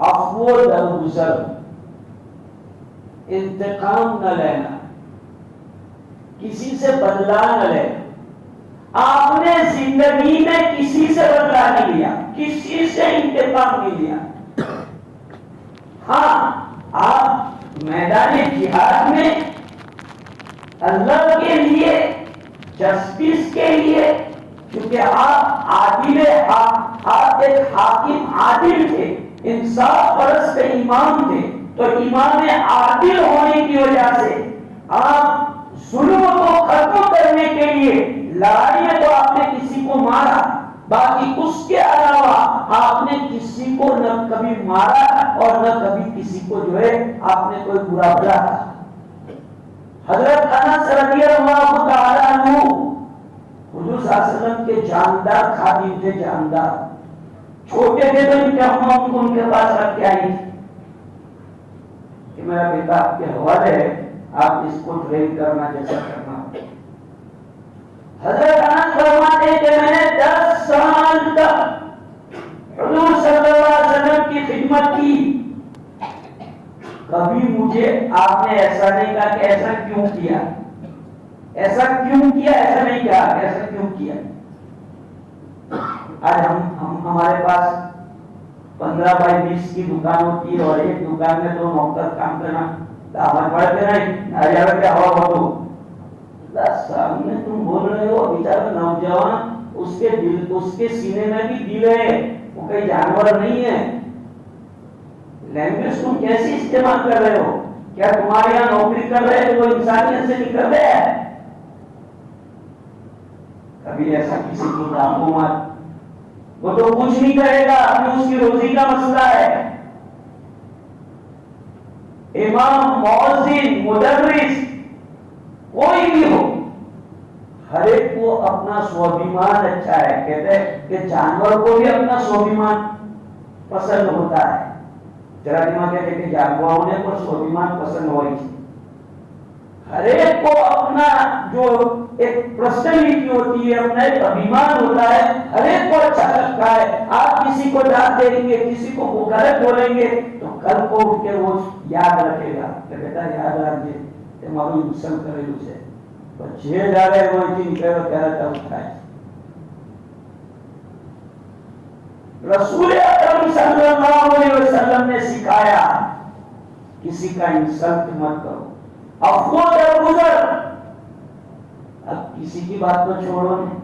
عفو درگزر، انتقام نہ لینا، کسی سے بدلہ نہ لینا۔ آپ نے زندگی میں کسی سے بدلہ نہیں لیا، کسی سے انتقام نہیں لیا۔ ہاں، آپ میدان جہاد میں اللہ کے لیے، جسٹس کے لیے، کیونکہ آپ عادل، آپ ایک حاکم عادل تھے، انصاف پرست امام تھے، تو امام عادل ہونے کی وجہ سے آپ ظلم کو ختم کرنے کے لیے لڑائی میں تو آپ نے کسی کو مارا، باقی اس کے علاوہ آپ نے کسی کو نہ کبھی مارا اور نہ کبھی کسی کو جو ہے آپ نے کوئی برا بلا کہا۔ حضرت انس رضی اللہ تعالیٰ عنہ حضور صلی اللہ علیہ وسلم کے جاندار خادم تھے، جاندار، چھوٹے تھے تو ان کے اماں ان کے پاس رکھ کے آئی کہ میرا بیٹا آپ کے حوالے ہے، آپ اس کو ٹرین کرنا جیسا کرنا۔ حضرت انس فرماتے ہیں کہ میں نے 10 سال تک حضور صلی اللہ علیہ وسلم کی خدمت کی، کبھی مجھے آپ نے ایسا نہیں کہا کہ ایسا کیوں کیا، ایسا کیوں کیا، ایسا نہیں کہا ایسا کیوں کیا۔ آج ہمارے پاس 15x20 کی دکان ہوتی ہے اور ایک دکان میں 2 نوکر کام کرنا، دامن پڑتے نہیں، ہزار کیا ہوا ہو تو سامنے تم بول رہے ہو، بیچارہ نوجوان، اس کے دل، اس کے سینے میں بھی دل ہے، وہ کوئی جانور نہیں ہے۔ لینگویج تم کیسے استعمال کر رہے ہو؟ کیا تمہارے یہاں نوکری کر رہے ہیں تو وہ انسانیت سے نکل رہے ہیں؟ کبھی ایسا کسی کو ڈانٹو مت، وہ تو کچھ نہیں کرے گا، ابھی اس کی روزی کا مسئلہ ہے۔ امام، مؤذن، مدرس، کوئی بھی ہو، ہر ایک کو اپنا سوابھیمان اچھا ہے۔ کہتے ہیں کہ جانور کو بھی اپنا سوابھیمان پسند ہوتا ہے، ذرا دماغ کہتے کہ جانور ہونے پر سوابھیمان پسند ہوئی تھی۔ ہر ایک کو اپنا جو ایک پرسنالٹی ہوتی ہے، اپنا ایک ابھیمان ہوتا ہے، ہر ایک کو اچھا لگتا ہے۔ آپ کسی کو ڈانٹ دیں گے، کسی کو غلط بولیں گے تو کل کو اٹھ کے وہ یاد رکھے گا کہ بیٹا یاد رکھیے کہ معلوم مسلم کرے اسے، بچے جا رہے وہ ایک نکلے گا کہہ رہا تھا اٹھائے۔ رسول اکرم صلی اللہ علیہ وسلم نے سکھایا کسی کا انسلٹ مت کرو، عفو درگزر۔ اب کسی کی بات کو چھوڑو نہیں،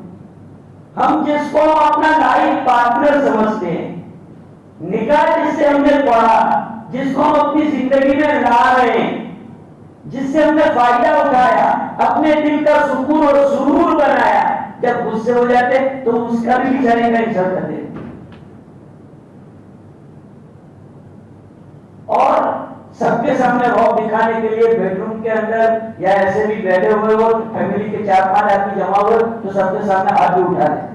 ہم جس کو اپنا لائف پارٹنر سمجھتے ہیں، نکاح جس سے ہم نے پڑھا، جس کو ہم اپنی زندگی میں لا رہے ہیں، جس سے ہم نے فائدہ اٹھایا، اپنے دل کا سکون اور سرور بنایا، جب غصے ہو جاتے تو اس کا بھی بیچارے کا انسلٹ کرتے اور سب کے سامنے روب دکھانے کے لیے بیڈ روم کے اندر یا ایسے بھی بیٹھے ہوئے ہو، فیملی کے 4-5 آدمی جمع ہوئے تو سب کے سامنے ہاتھ بھی اٹھا دیں۔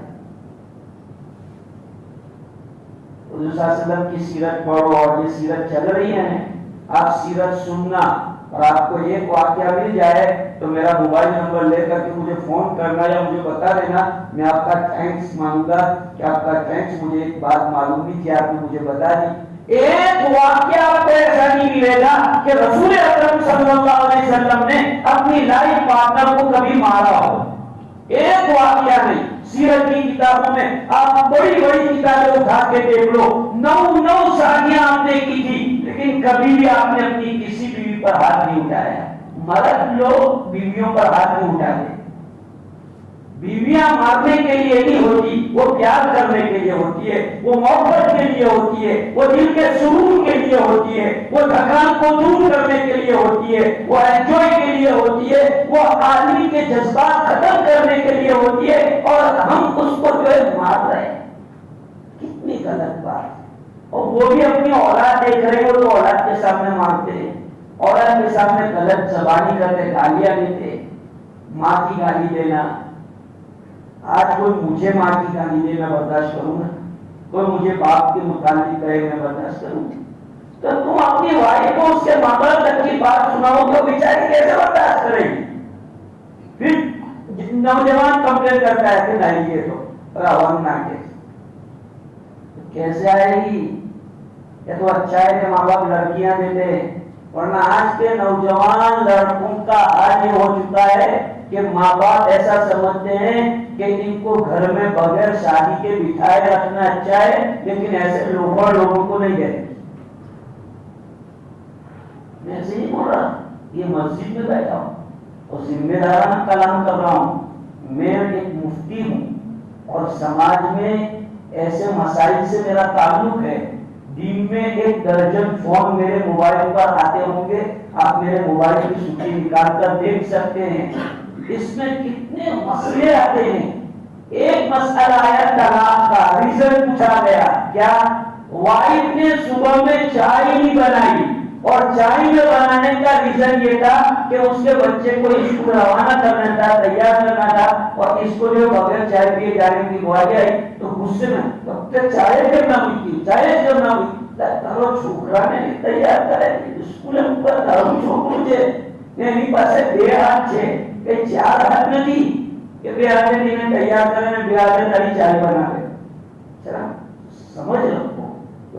حضور صلی اللہ علیہ وسلم کی سیرت پڑھو، اور یہ سیرت چل رہی ہے، آپ سیرت سننا، اور آپ کو ایک واقعہ مل جائے تو میرا موبائل نمبر لے کر کے مجھے فون کرنا یا مجھے بتا دینا، میں آپ کا تھینکس مانوں گا کہ آپ کا تھینکس، مجھے ایک بات معلوم نہیں تھی، آپ نے مجھے بتا دی۔ ایک واقعہ آپ کو ایسا نہیں ملے گا کہ رسول اکرم صلی اللہ علیہ وسلم نے اپنی لائف پارٹنر کو کبھی مارا ہو، ایک واقعہ نہیں۔ سیرت کی کتابوں میں آپ بڑی بڑی کتابیں اٹھا کے دیکھ لو، 9 شادیاں آپ نے کی تھی، لیکن کبھی بھی آپ نے اپنی کسی بیوی پر ہاتھ نہیں اٹھایا۔ مرد لوگ بیویوں پر ہاتھ نہیں اٹھاتے، بیویاں مارنے کے لیے نہیں ہوتی، وہ پیار کرنے کے لیے ہوتی ہے، وہ محبت کے لیے ہوتی ہے، وہ دل کے سرور کے لیے ہوتی ہے، وہ تھکان کو دور کرنے کے لیے ہوتی ہے، وہ انجوائے کے لیے ہوتی ہے، وہ آدمی کے جذبات ختم کرنے کے لیے ہوتی ہے، اور ہم اس کو جو ہے مار رہے ہیں۔ کتنی غلط بات، اور وہ بھی اپنی اولاد دیکھ رہے ہو تو اولاد کے سامنے مارتے ہیں، اولاد کے سامنے غلط زبانی کرتے، گالیاں دیتے، ماں کی گالی دینا۔ آج کوئی مجھے ماں کی گالی دے میں برداشت کروں گا، کوئی مجھے باپ کے متعلق کہے میں برداشت کروں گا، تو تم اپنی وائف کو اس کے ماں باپ تک کی بات سناؤ تو بیچاری کیسے برداشت کرے گی؟ پھر نوجوان کمپلین کرتا ہے کہ نہیں یہ تو راون نہ کیسے آئے گی؟ یہ تو اچھا ہے کہ ماں باپ لڑکیاں دیتے ہیں، ورنہ آج کے نوجوان لڑکوں کا حال یہ ہو چکا ہے کہ ماں باپ ایسا سمجھتے ہیں کہ ان کو گھر میں بغیر شادی کے بٹھائے رکھنا اچھا ہے، لیکن ایسے لوگوں کو نہیں دیتے۔ میں ایسے ہی بول رہا، یہ مسجد میں بیٹھا ہوں اور ذمہ دارانہ کلام کر رہا ہوں، میں ایک مفتی ہوں اور سماج میں ایسے مسائل سے میرا تعلق ہے۔ دن میں 1 درجن فون میرے موبائل پر آتے ہوں گے، آپ میرے موبائل کی سوچی نکال کر دیکھ سکتے ہیں، اس میں کتنے مسئلے آتے ہیں۔ ایک مسئلہ آیا طلاق کا، ریزن پوچھا گیا، کیا وائف نے صبح میں چائے نہیں بنائی اور چائے میں بنانے کا ریزن یہ تھا کہ اس کے بچے کو اسکول روانہ کرنا تھا، تیار کرنا تھا، اور اس کو جو بغیر چائے پیے جانے کی بواری آئی تو غصے میں تب تک چائے کرنا ہوئی تھی، چائے کرنا ہوئی تارو چھوکرا نے تیار کرے اسکول پر تارو چھوکرو છે એની પાસે 2 હાથ છે કે 4 હાથ નથી કે 2 હાથે એને તૈયાર કરે ને 2 હાથે તારી ચાય બનાવે। જરા સમજ લો તો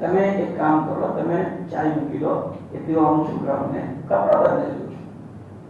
તમે એક કામ કરો, તમે ચાય મૂકી દો, એ પીવાનું છોકરાઓને કપડા બદલી દો।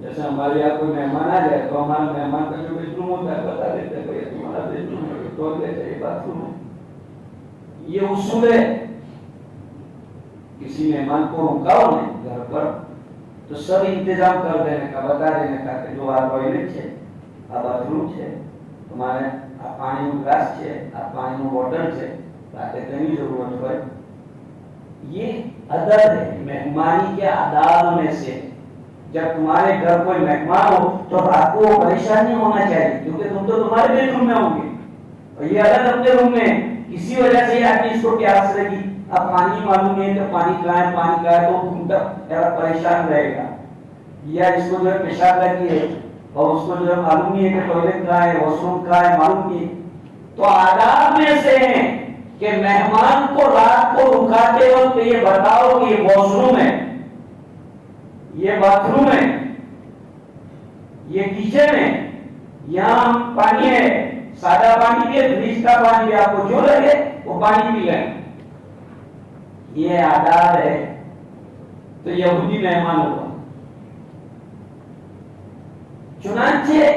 جیسے ہمارے یہاں کوئی مہمان آ جائے تو ہمارا مہمان کا جو بیڈ روم ہوتا ہے بتا دیتے ہیں بھائی تمہارا بیڈ روم ہے، ٹوائلٹ ہے، باتھ روم ہے. یہ اصول ہے. کسی مہمان کو رکاؤ نہیں گھر پر تو سب انتظام کر دینے کا، بتا دینے کا کہ جو આ ટોયલેટ છે, આ બાથરૂમ છે, તમારે આ પાણીનું ગ્લાસ છે, આ પાણીનું બોટલ છે, રાતે કઈ જરૂરત હોય. یہ ادب ہے مہمانی کے آداب میں سے. جب تمہارے گھر کوئی مہمان ہو تو رات کو پریشان نہیں ہونا چاہیے کیونکہ تم تو تمہارے بیڈ روم میں ہوں گے اور یہ الگ اپنے روم میں. کسی وجہ سے آدمی اس کو پیاس لگی، اب پانی معلوم نہیں ہے کہ پانی کہاں ہے، پانی کہاں ہے، تو گھومتا پریشان رہے گا. یا اس کو جو ہے پیشاب لگی ہے اور اس کو جو ہے معلوم نہیں ہے کہ ٹوائلٹ کہاں ہے، واش روم کہاں ہے، معلوم نہیں. تو آداب میں سے ہیں کہ مہمان کو رات کو رکاتے وقت یہ بتاؤ کہ یہ واش روم ہے، یہ باتھ روم ہے، یہ کچن ہے، یہاں پانی ہے، سادہ پانی بھی، فریج کا پانی بھی، آپ کو جو لگے وہ پانی پی لیں. یہ آداب ہے. تو یہودی مہمان ہوگا. چنانچہ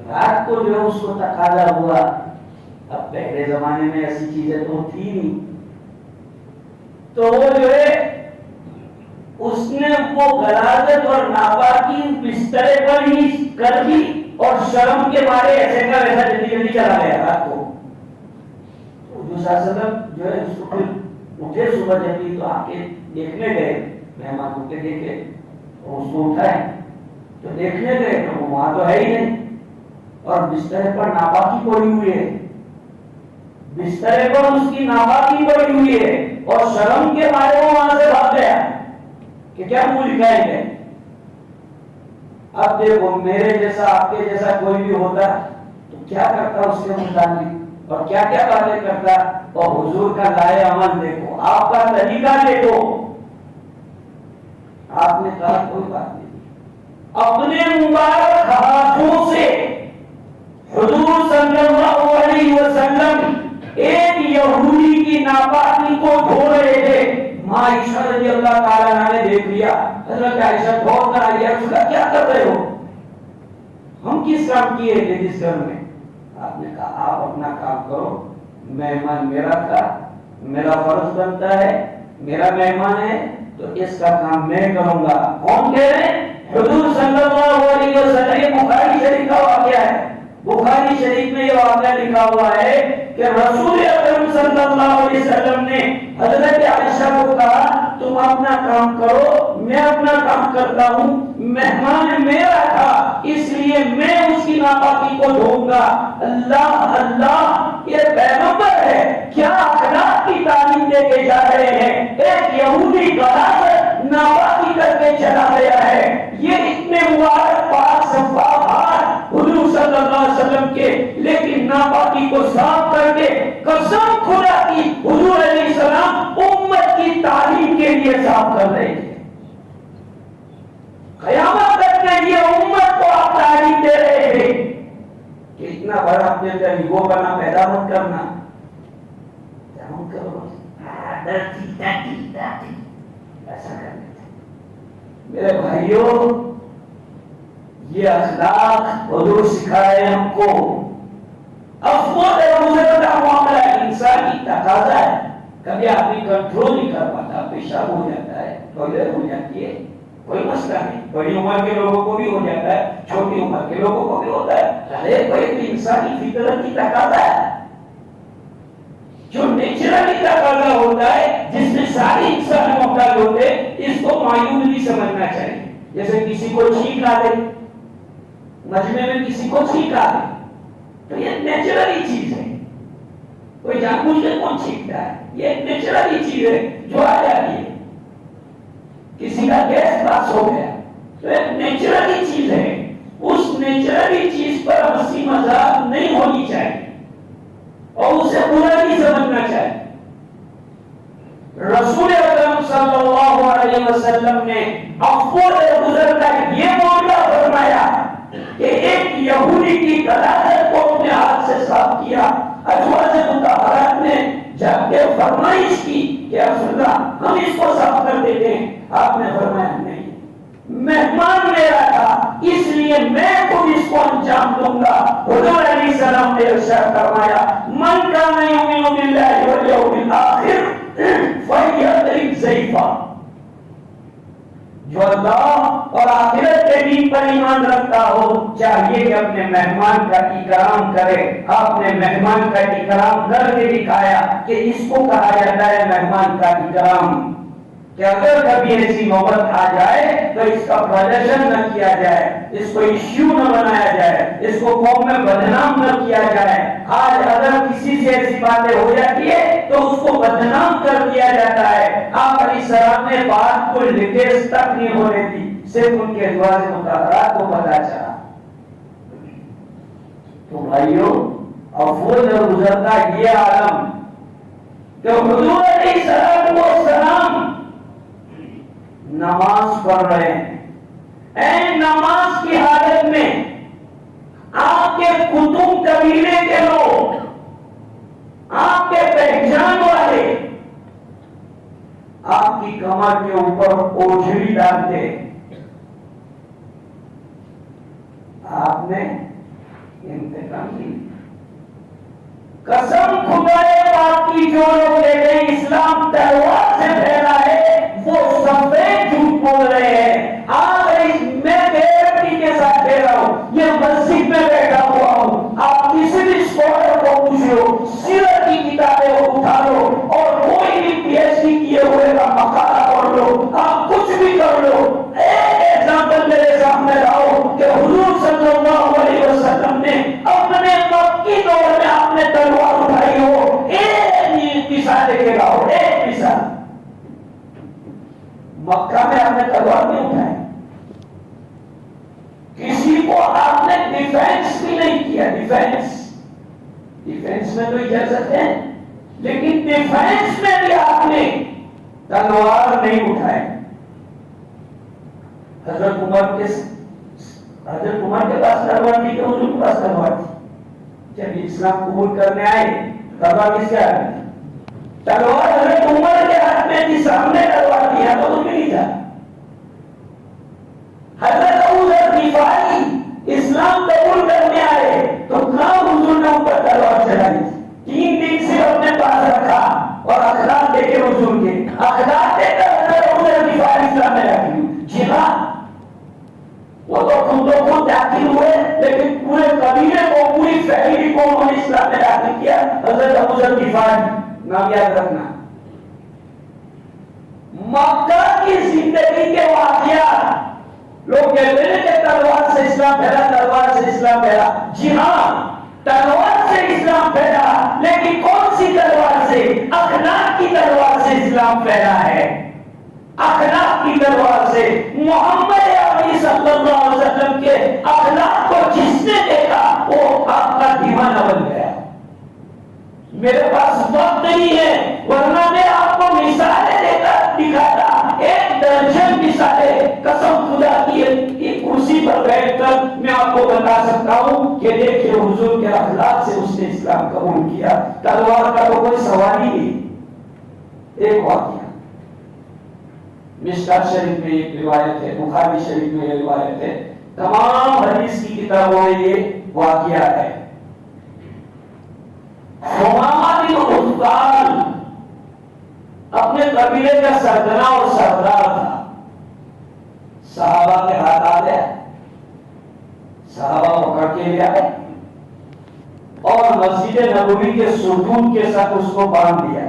رات کو جو ہے اس کو تقاضا ہوا. اب پہلے زمانے میں ایسی چیزیں تو تھی نہیں، تو وہ جو ہے اس نے وہ غلاظت اور ناپاکی بسترے پر ہی کر دی اور شرم کے مارے ایسے کا ویسا جلدی جلدی چلا گیا رات کو. حضور صلی اللہ علیہ وسلم جو ہے اس کو پھر اٹھے صبح جلدی تو آ کے دیکھنے گئے، مہمان کو کے دیکھے اور اس کو اٹھائے تو دیکھنے گئے تو وہاں تو ہے ہی نہیں اور بسترے پر ناپاکی پڑی ہوئی ہے، بسترے پر اس کی ناپاکی پڑی ہوئی ہے اور شرم کے مارے وہ وہاں سے بھاگ گیا کہ کیا منہ دکھائیں گے. اب دیکھو میرے جیسا آپ کے جیسا کوئی بھی ہوتا تو کیا کرتا اس کے متعلق اور کیا کیا باتیں کرتا. اور حضور کا لائے عمل دیکھو، آپ کا طریقہ دیکھو. آپ نے کہا کوئی بات نہیں، اپنے مبارک ہاتھوں سے حضور صلی اللہ علیہ وسلم ایک یہودی کی ناپاکی کو دھو رہے تھے. ماں عائشہ رضی اللہ تعالیٰ عنہ نے دیکھ لیا. حضرت عائشہ بہت ناراض ہے، اس کا کیا کر رہے ہو، ہم کس کام کیے تھے جس گھر میں. آپ نے کہا آپ اپنا کام کرو، مہمان میرا تھا، میرا فرض بنتا ہے، میرا مہمان ہے تو اس کا کام میں کروں گا. کون کہہ رہے ہیں؟ حضور صلی اللہ علیہ وسلم. بخاری شریف کا واقعہ ہے، بخاری شریف میں یہ واقعہ لکھا ہوا ہے کہ رسول اکرم صلی اللہ علیہ وسلم نے حضرت عائشہ کو کہا تم اپنا کام کرو، میں اپنا کام کرتا ہوں، مہمان میرا تھا اس لیے میں اس کی ناپاکی کو دھوؤں گا. اللہ اللہ، یہ پیغمبر ہے، کیا اخلاق کی تعلیم دے کے جا رہے ہیں. ایک یہودی غلاظت ناپاکی کر کے چلا گیا ہے. یہ اتنے مبارک پاک صفاء ہاتھ حضور صلی اللہ علیہ وسلم کے، لیکن ناپاکی کو صاف کر کے قسم خدا کی حضور علیہ السلام امت کی تعلیم کے لیے صاف کر رہے تھے. قیامت تک کے لیے امت کو آپ تعلیم دے رہے تھے کہ اتنا بڑا اپنے اندر ایگو بنا پیدا مت کرنا. ایسا کرنے تھے میرے بھائیوں. یہ اخلاق حضور سکھائے ہم کو. افسوس ہے مجھے کا معاملہ انسانی تقاضا ہے. کبھی آدمی کنٹرول نہیں کر پاتا، پیشاب ہو جاتا ہے، ٹوائلٹ ہو جاتی ہے، کوئی مسئلہ نہیں. بڑی عمر کے لوگوں کو بھی ہو جاتا ہے، چھوٹی عمر کے لوگوں کو بھی ہوتا ہے. ارے کوئی انسانی فطرت کی تقاضا ہے، جو نیچرلی تقاضا ہوتا ہے جس میں ساری انسان محتاج ہوتے ہیں. اس کو معیوب نہیں سمجھنا چاہیے. جیسے کسی کو چھینک آ گئی، مجمع میں کسی کو چھینک آ گئی تو یہ نیچرلی چیز ہے. کوئی جان بوجھ کے کون چھینکتا ہے؟ یہ ایک نیچرلی چیز ہے جو آ جاتی ہے. کسی کا گیس پاس ہو گیا تو ایک نیچرلی چیز ہے. اس نیچرلی چیز پر ہنسی مذاق نہیں ہونی چاہیے اور اسے برا نہیں سمجھنا چاہیے. رسول اکرم صلی اللہ علیہ وسلم نے افور گزر کا یہ معاملہ فرمایا کہ ایک یہودی کی غلاظت کو اپنے ہاتھ سے صاف کیا. ازواج مطہرات نے جب کہ فرمائش کی کہ رسول اللہ ہم اس کو صاف کر دیتے ہیں. آپ نے فرمایا نہیں، مہمان میرا تھا، اس لیے میں خود اس کو انجام دوں گا۔ حضور علیہ السلام نے ارشاد فرمایا من کان یؤمن باللہ والیوم الآخر فلیکرم ضیفہ، جو اللہ اور آخرت کے دن پر ایمان رکھتا ہو چاہیے کہ اپنے مہمان کا اکرام کرے۔ آپ نے مہمان کا اکرام کر کے دکھایا کہ اس کو کہا جاتا ہے مہمان کا اکرام، کہ اگر کبھی ایسی نوبت آ جائے تو اس کا پردرشن نہ کیا جائے، اس کو ایشو نہ بنایا جائے، اس کو قوم میں بدنام نہ کیا جائے۔ آج اگر کسی سے ایسی باتیں ہو جاتی ہے تو اس کو بدنام کر دیا جاتا ہے۔ آپ علیہ السلام نے بات کو لیٹسٹ تک نہیں ہونے دی، صرف ان کے ازواج مطہرات کو پتہ چلا۔ تو بھائیو افسوس اور گزرتا یہ عالم کہ حضور علیہ السلام نماز پڑھ رہے ہیں، نماز کی حالت میں آپ کے کتب قبیلے کے لوگ، آپ کے پہچان والے آپ کی کمر کے اوپر اوجھڑی ڈالتے، آپ نے انتقام لی۔ قسم خدائے پاک کی جو لوگ لے گئے اسلام تلوار سے پھیلا ہے وہ سفید جھوٹ بول رہے ہیں۔ آج میں گیرنٹی کے ساتھ کہہ رہا ہوں، یہ مسجد میں بیٹھا ہوا ہوں، آپ کسی بھی اسکالر کو پوچھ لو، سیرت کی کتابیں کو اٹھا لو اور کوئی بھی پی ایچ ڈی کیے ہوئے کا مقالہ پڑھ لو، آپ کچھ بھی کر لو، ایک ایگزامپل میرے سامنے لاؤ کہ حضور صلی اللہ علیہ وسلم نے اپنے مکی دور میں آپ نے تلوار اٹھائی ہو، ایک مثال دیکھے گا، ایک مثال۔ مکہ میں آپ نے تلوار نہیں اٹھائی، کسی کو آپ نے ڈیفینس بھی نہیں کیا۔ ڈیفینس میں تو اجازت ہے، لیکن ڈیفینس میں بھی آپ نے تلوار نہیں اٹھائے۔ حضرت عمر کے پاس تلوار تھی کہ حضور کے پاس تلوار تھی؟ جب اسلام قبول کرنے آئے تلوار کس کے ہاتھ میں؟ تلوار حضرت عمر کے ہاتھ میں تھی، سامنے تلوار دیا تو تم نہیں تھا۔ حضرت ابو ذر غفاری اسلام قبول کرنے آئے تو کہاں حضور نے اوپر تلوار چلائی؟ 3 دن سے اپنے پاس رکھا اور اخلاق دیکھے حضور کے، اخلاق دے کر حضرت ابو ذر غفاری اسلام میں داخل ہوئے۔ جی ہاں، وہ تو خود داخل ہوئے لیکن پورے قبیلے کو، پوری فیملی کو انہوں نے اسلام میں داخل کیا۔ حضرت ابو ذر غفاری نام یاد رکھنا۔ مکہ کی زندگی کے واقعات لوگ کہتے ہیں کہ تلوار سے اسلام پھیلا، تلوار سے اسلام پھیلا۔ جی ہاں، تلوار سے اسلام پھیلا، لیکن کون سی تلوار سے؟ اخلاق کی تلوار سے اسلام پھیلا ہے، اخلاق کی تلوار سے۔ محمد عربی صلی اللہ علیہ وسلم کے اخلاق کو جس نے دیکھا وہ آپ کا دیوانہ بن گیا۔ میرے پاس وقت نہیں ہے ورنہ میں آپ کو مثالیں دے کر دکھاتا، 1 درجن مثالیں قسم خدا کی ایک کرسی پر بیٹھ کر میں آپ کو بتا سکتا ہوں کہ دیکھیں حضور کے اخلاق سے اس نے اسلام قبول کیا۔ تلوار کا تو کوئی سوال ہی نہیں۔ ایک واقعہ مشکات شریف میں ایک روایت ہے، بخاری شریف میں یہ روایت ہے، تمام حدیث کی کتابوں میں یہ واقعہ ہے۔ ثمامہ بن عثال اپنے قبیلے کا سردنا اور سردار تھا، صحابہ کے ہاتھ آ گیا، صحابہ پکڑ کے لے آئے اور مسجد نبوی کے ستون کے ساتھ اس کو باندھ دیا۔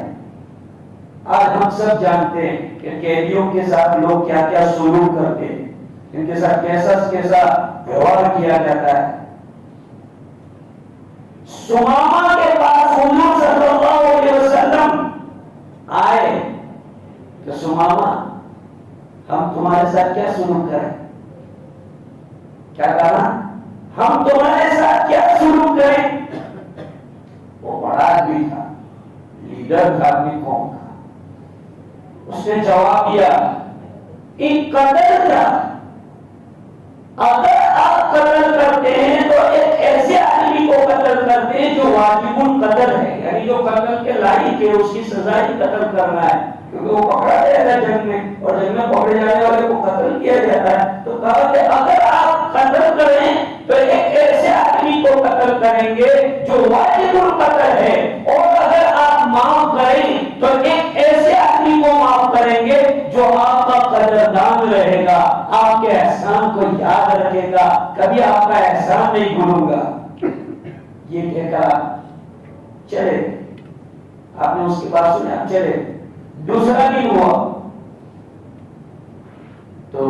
آج ہم سب جانتے ہیں کہ قیدیوں کے ساتھ لوگ کیا کیا سلوک کرتے ہیں، ان کے ساتھ کیسا ویوہار کیا جاتا ہے۔ ثمامہ کے پاس حضور صلی اللہ علیہ وسلم آئے کہ ثمامہ ہم تمہارے ساتھ کیا سلوک کریں؟ کیا کہا؟ ہم تمہارے ساتھ کیا سلوک کریں؟ وہ بڑا آدمی تھا، لیڈر تھا اپنی قوم کا۔ اس نے جواب دیا ان قتل کا، اگر آپ قتل کرتے ہیں تو ایک ایسے آدمی کو قتل کرتے ہیں جو واجب القتل ہے، یعنی جو قتل کے لائق ہے، اس کی سزا ہی قتل کرنا ہے۔ کیونکہ وہ پکڑا گیا تھا جنگ میں، اور جنگ میں پکڑے جانے والے کو قتل کیا جاتا ہے. تو کہا کہ اگر آپ قتل کریں تو ایک ایسے آدمی کو قتل کریں گے جو واجب القتل ہے، اور اگر آپ معاف کریں تو ایک ایسے آدمی کو معاف کریں گے جو آپ کا قدردان رہے گا، آپ کے احسان کو یاد رکھے گا، کبھی آپ کا احسان نہیں بھولوں گا. یہ کہہ کر چلے. آپ نے اس کی بات سنی، آپ چلے. دوسرا دن ہوا تو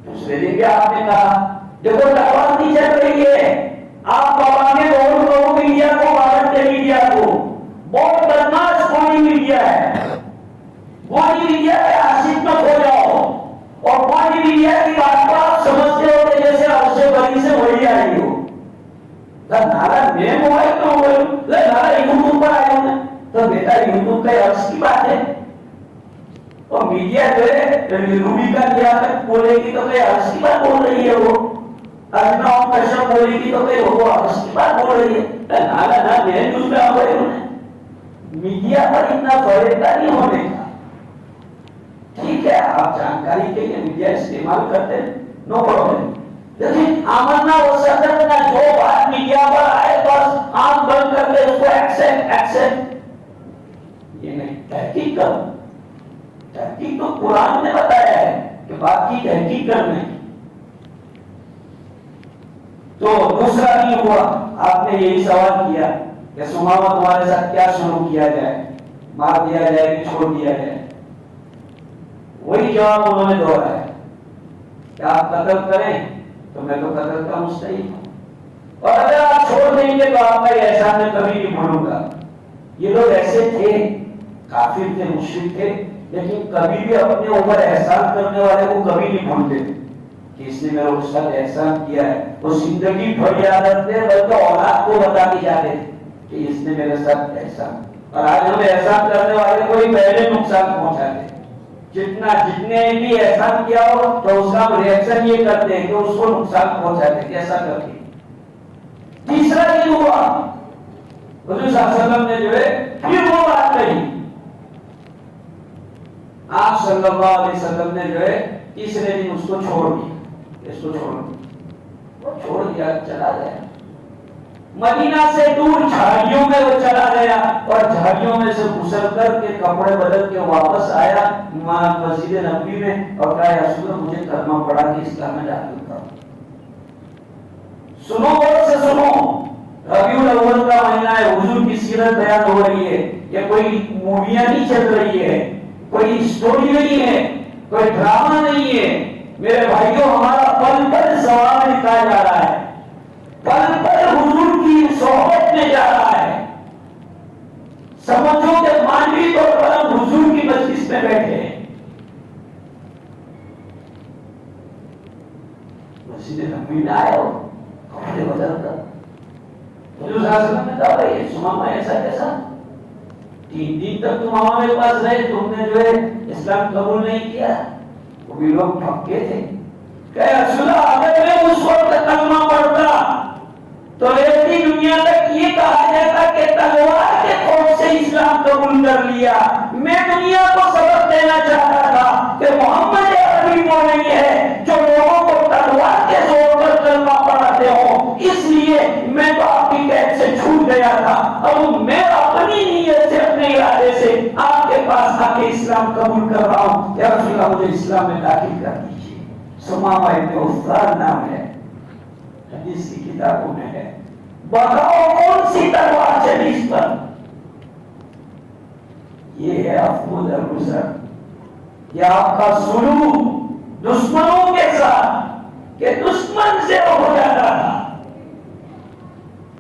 دوسرے دن کیا آپ نے کہا، دیکھو تلوار نہیں چل رہی ہے، آپ بابا نے بہت لوگوں میڈیا کو بھارت کے میڈیا کو بہت بدماش گولی میڈیا ہے، گولی میڈیا کے عاشق میں ہو جاؤ، اور گولی میڈیا کی بات کو آپ سمجھتے ہو کہ جیسے عرش بری سے وہی آ رہی ہو. نارا میں موبائل پہ ہو گئی، نارا یوٹیوب پر آئے ہوں. تو بیٹا یوٹیوب کا عرش کی بات ہے، اور میڈیا جو ہے روبی کا کیا بولے گی تو کہ عرش کی بات بول رہی ہے، وہ ارنا کشپ بولے گی تو کہ وہ عرش کی بات بول رہی ہے. نارا نہ میں دوسرا ہوئے انہیں میڈیا پر اتنا فریدہ نہیں ہونے کا. ٹھیک ہے آپ جانکاری کے لیے میڈیا استعمال کرتے ہیں، نو پرابلم، لیکن آمنا و صدقنا جو بات میڈیا پر آئے بس آنکھ بند کر کے اس کو ایکسپٹ یہ نہیں. تحقیق کرو، تحقیق تو قرآن نے بتایا ہے کہ بات کی تحقیق کرنا ہے. تو دوسرا دن ہوا، آپ نے یہی سوال کیا کہ سماما تمہارے ساتھ کیا شروع کیا جائے، مار دیا جائے کہ چھوڑ دیا جائے. وہی جواب انہوں نے دہرایا کہ آپ قتل کریں تو میں تو قتل کا مستحق ہوں، اور اگر آپ چھوڑ دیں گے تو آپ کا یہ احسان میں کبھی نہیں بھولوں گا. یہ لوگ ایسے تھے، کافر تھے، مشرک تھے، لیکن کبھی بھی اپنے اوپر احسان کرنے والے کو کبھی نہیں بھولتے کہ اس نے میرے ساتھ احسان کیا ہے. وہ زندگی بھر یاد رکھتے بلکہ اولاد کو بتا کے جاتے کہ اس نے میرے ساتھ احسان. اور آج ہم احسان کرنے والے کو ہی پہلے نقصان پہنچاتے، جتنے بھی احسان کیا ہو تو اس کا ریئیکشن یہ کرتے ہیں کہ اس کو نقصان پہنچاتے. کیسا کرتے. تیسرا دن ہوا، حضور صلی اللہ علیہ وسلم نے جو ہے پھر وہ بات کہی. آپ صلی اللہ علیہ وسلم نے جو ہے تیسرے دن اس کو چھوڑ دیا، اس کو چھوڑ دیا، چلا گیا. مدینہ سے دور جھاڑیوں میں وہ چلا گیا، اور جھاڑیوں میں سے گھسل کر کے کپڑے بدل کے واپس آیا مسجد نبوی میں اور کہا یا رسول اللہ مجھے کلمہ پڑھا کے اسلام میں داخل کرو. سنو غور سے سنو، ربیع الاول کا مہینہ ہے، حضور کی سیرت بیان ہو رہی ہے. یہ کوئی موویاں نہیں چل رہی ہے، کوئی اسٹوری نہیں ہے، کوئی ڈرامہ نہیں ہے. میرے بھائیوں ہمارا پل پل ثواب لکھا جا رہا ہے، پل پل حضور کی صحبت میں جا رہا ہے. سمجھو کہ مانوی طور پر ہم حضور کی مجلس میں بیٹھے ہیں. مسجد نبوی میں آئے ہو کپڑے بدل کر. حضور صلی اللہ علیہ وسلم نے کہا بھائی سماما ایسا کیسا، 3 دن تک تم ہمارے پاس رہے، تم نے جو ہے اسلام قبول نہیں کیا. وہ بھی لوگ پھکے تھے کہ رسول اللہ اگر میں اس وقت کلمہ پڑھتا تو ایسی دنیا تک یہ کہا جاتا کہ تلوار کے خوف سے اسلام قبول کر لیا. میں دنیا کو سبق دینا چاہتا تھا کہ محمد عربی وہ نہیں ہے جو لوگوں کو تلوار کے زور پر کلمہ پڑھاتے ہوں، اس لیے میں تو آپ کی قید سے چھوٹ گیا تھا. اب میں اپنی نیت سے اپنے ارادے سے آپ کے پاس آ کے اسلام قبول کر رہا ہوں، یا رسول اللہ مجھے اسلام میں داخل کر دیجیے. سمامہ ابن عثال نام ہے، حدیث کی کتابوں میں ہے. بتاؤ کون سی تلوار چلی اس پر؟ یہ ہے افمود الرسل، یہ آپ کا سلوک دشمنوں کے ساتھ کہ دشمن سے ہو جاتا تھا.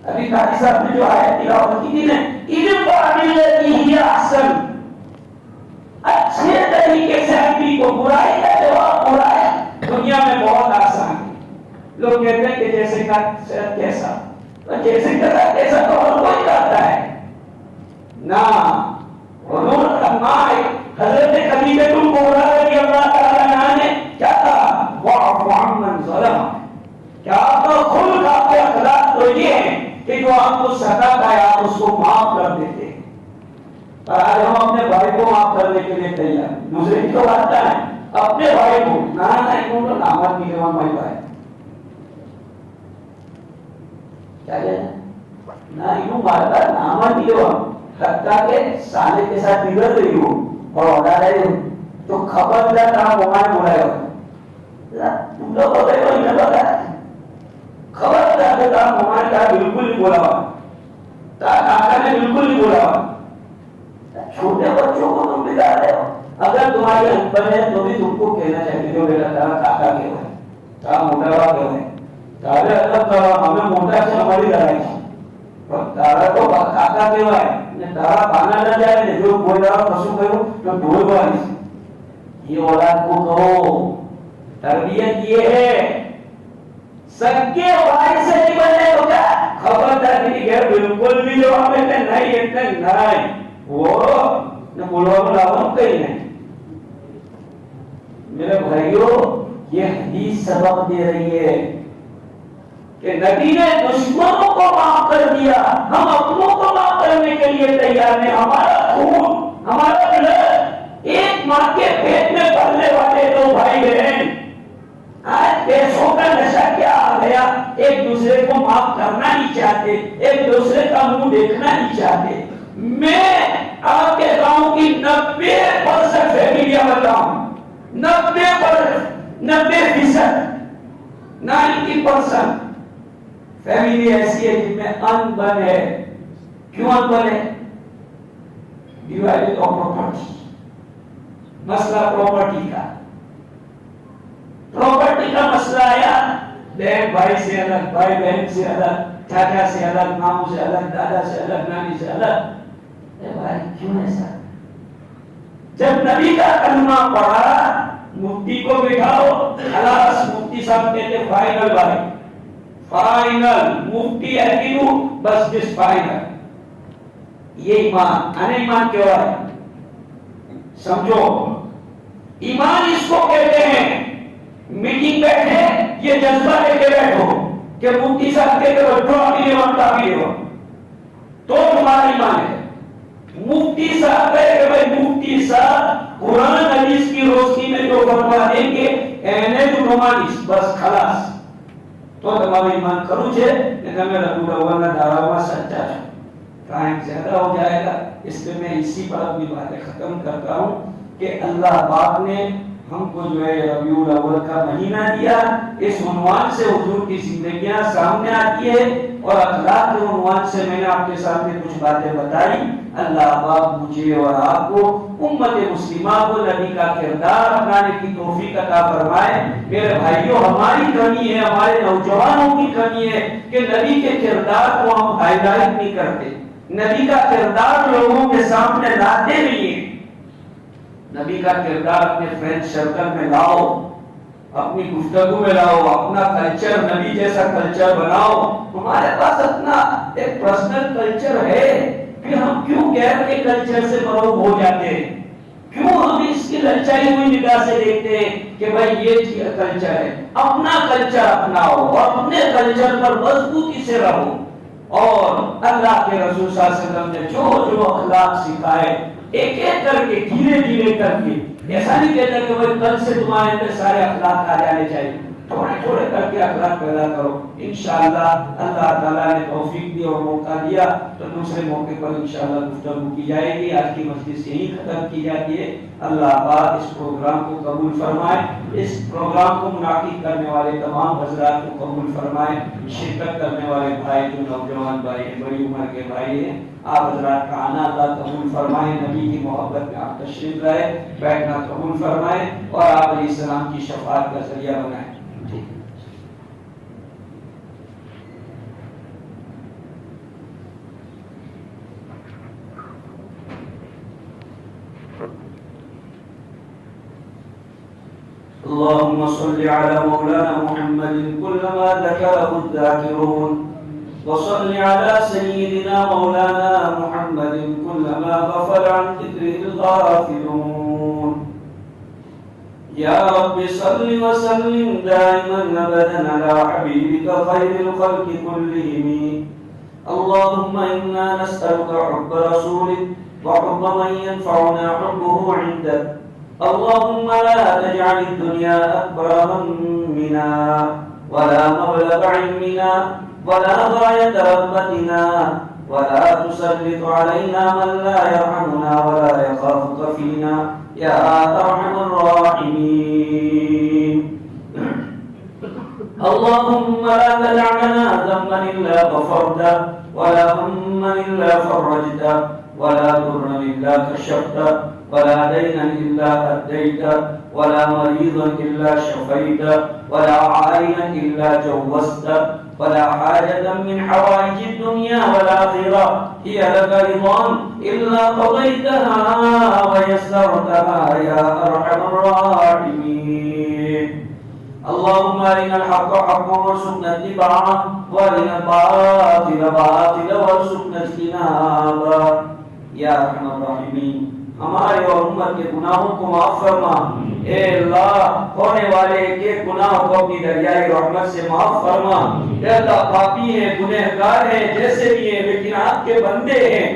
ابھی قاضی صاحب نے جو آیت تلاوت کی تھی نا، ادفع باللتی ہی احسن، اچھے طریقے سے آدمی کو برائی کا جواب برا ہے دنیا میں بہت آسان ہے. لوگ کہتے ہیں کہ جیسے کا کیسا، جیسے کا کیسا تو ہر کوئی کرتا ہے نا. حضور فرمائے حضرت خدیجہ کبریٰ رضی اللہ تعالیٰ عنہا نے کیا کہا، واعف عمن ظلم. کیا آپ کا خلق، آپ کے اخلاق تو یہ ہے کہ جو آپ کو سزا کا ہے آپ اس کو معاف کر دیتے. اور آج ہم اپنے بھائی کو معاف کرنے کے لیے تیار، دوسرے کی تو بات ہے اپنے بھائی کو نہ نامت کی جوان بھائی بھائی کیا نہ انہوں مارتا نامت کی جوان حتیٰ کہ سالے کے ساتھ بگڑ رہی ہو اور ہوتا رہے ہو تو خبر دیا کہاں مومائن بولا ہے تم لوگ ہوتے ہو انہیں بتا خبر دیا کہ کہاں مومائن کہا بالکل نہیں بولا ہوا کاکا نے بالکل نہیں بولا ہوا چھوٹے بچوں کو تم بتا رہے ہو اگر تمہاری انپڑھ ہے تو بھی تم کو کہنا چاہیے جو میرا تارا کاکا کیوں ہے کہا موٹا با کیوں ہے تارے اللہ تعالیٰ ہمیں موٹا سے ہماری لڑائی ہے پر تارا تو کاکا کیوں ہے تارا پانا نہ جائے جو بول رہا پسو کرو تو ڈھول باری یہ اولاد کو کہو تربیت یہ ہے سکے بھائی سے نہیں بنے ہو کیا خبردار کی گھر بالکل بھی جواب دیتے نہیں اتنے نہیں وہ نہ بولوا میں لاؤں کہیں نہیں میرے بھائیوں یہ حدیث سبق دے رہی ہے کہ نبی نے دشمنوں کو معاف کر دیا ہم اپنوں کو معاف کرنے کے لیے تیار ہیں ہمارا خون ہمارا بلڈ ایک ماں کے پیٹ میں پلنے والے دو بھائی بہن آج پیسوں کا نشہ کیا آ گیا ایک دوسرے کو معاف کرنا نہیں چاہتے ایک دوسرے کا منہ دیکھنا نہیں چاہتے میں آپ کے گاؤں کی 90% فیملیاں بتاؤں 90% فیملی ایسی ہے جن میں ان بن ہے کیوں ان بن ہے ڈیوائڈڈ آف پراپرٹی مسئلہ پراپرٹی کا مسئلہ آیا بہن بھائی سے الگ بھائی بہن سے الگ چاچا سے الگ ماموں سے الگ دادا سے الگ نانی سے الگ بھائی کیوں ایسا جب نبی کا کلمہ پڑھا مفتی کو بٹھاؤ خلاص مفتی صاحب کہتے فائنل بھائی فائنل مفتی ہے بس جس فائنل یہ ایمان ایمان کیوں ہے سمجھو ایمان اس کو کہتے ہیں میٹنگ بیٹھے یہ جذبہ لے کے بیٹھو کہ مفتی صاحب کہتے ہو جو ابھی ہو تو تمہارا ایمان ہے مفتی صاحب کہے کہ بھائی مفتی صاحب قرآن حدیث کی روشنی میں جو فرما دیں گے اہنے جو نمانیس بس خلاص تو تمہارا ایمان کرو چھے کہ میں رکھو روانا داراما سچا چھو ٹائم زیادہ ہو جائے گا اس لئے میں اسی پر اپنی باتیں ختم کرتا ہوں کہ اللہ پاک نے ہم کو جو ہے ربیع الاول کا مہینہ دیا اس عنوان سے حضور کی زندگیاں سامنے آتی ہے اور اخلاق کے عنوان سے میں نے آپ کے سامنے کچھ باتیں بتائی اللہ پاک مجھے اور آپ کو امت مسلمہ کو نبی کا کردار اپنانے کی توفیق عطا فرمائے میرے بھائیوں ہماری کمی ہے ہمارے نوجوانوں کی کمی ہے کہ نبی کے کردار کو ہم ہائی لائٹ نہیں کرتے نبی کا کردار لوگوں کے سامنے لاتے نہیں ہیں نبی کا کردار اپنے فرینڈ سرکل میں لاؤ اپنی گفتگو میں لاؤ اپنا کلچر نبی جیسا کلچر بناؤ ہمارے پاس اپنا ایک پرسنل کلچر ہے کہ ہم کیوں غیر کے کلچر سے مروب ہو جاتے ہیں کیوں ہم اس کی للچائی ہوئی نگاہ سے دیکھتے ہیں کہ بھائی یہ کلچر ہے اپنا کلچر اپناؤ اور اپنے کلچر پر مضبوطی سے رہو اور اللہ کے رسول صلی اللہ علیہ وسلم نے جو اخلاق سکھائے ایک ایک کر کے دھیرے دھیرے کر کے ایسا نہیں کہتا کہ وہ کل سے تمہارے اندر سارے اخلاق آ جانے چاہیے تھوڑے تھوڑے کر کے اخلاق پیدا کرو انشاءاللہ اللہ تعالیٰ نے توفیق دی اور موقع دیا تو دوسرے موقع پر انشاءاللہ گفتگو کی جائے گی آج کی مجلس یہی ختم کی جاتی ہے اللہ پاک اس پروگرام کو قبول فرمائے اس پروگرام کو منعقد کرنے والے تمام حضرات کو قبول فرمائے شرکت کرنے والے بھائی جو نوجوان بھائی ہیں بڑی عمر کے بھائی ہیں آپ حضرات کا آنا اللہ قبول فرمائے نبی کی محبت میں آپ تشریف لائے بیٹھنا قبول فرمائے اور آپ علیہ السلام کی شفاعت کا ذریعہ بنائیں اللهم صل على مولانا محمد كلما ذكره الذاكرون وصل على سيدنا مولانا محمد كلما غفل عن ذكره الغافلون يا رب صل وسلم دائما ابدا على حبيبك خير الخلق كلهم اللهم إنا نسألك حب رسولك وحب من ينفعنا حبه عندك. اللهم لا تجعل الدنيا أكبر همنا ولا مبلغ علمنا ولا غاية رغبتنا ولا تسلط علينا من لا يرحمنا ولا يخافك فينا يا أرحم الراحمين. اللهم لا تدع لنا ذنبا إلا غفرته ولا هما إلا فرجته ولا ضرا إلا كشفته ولا دينا إلا أديته ولا مريضا إلا شفيته ولا عائلا إلا جوزته ولا حاجة من حوائج الدنيا والآخرة هي لك رضا إلا قضيتها ويسرتها يا أرحم الراحمين. اللهم أرنا الحق حقا وارزقنا اتباعه وأرنا الباطل باطلا وارزقنا اجتنابه یا ارحم الراحمین. ہمارے اور امت کے گناہوں کو معاف فرما اے اللہ. ہونے والے کے گناہوں کو اپنی دریائے رحمت سے معاف فرما. اے اللہ پاپی ہیں گنہگار ہیں جیسے بھی ہیں لیکن آپ کے بندے ہیں,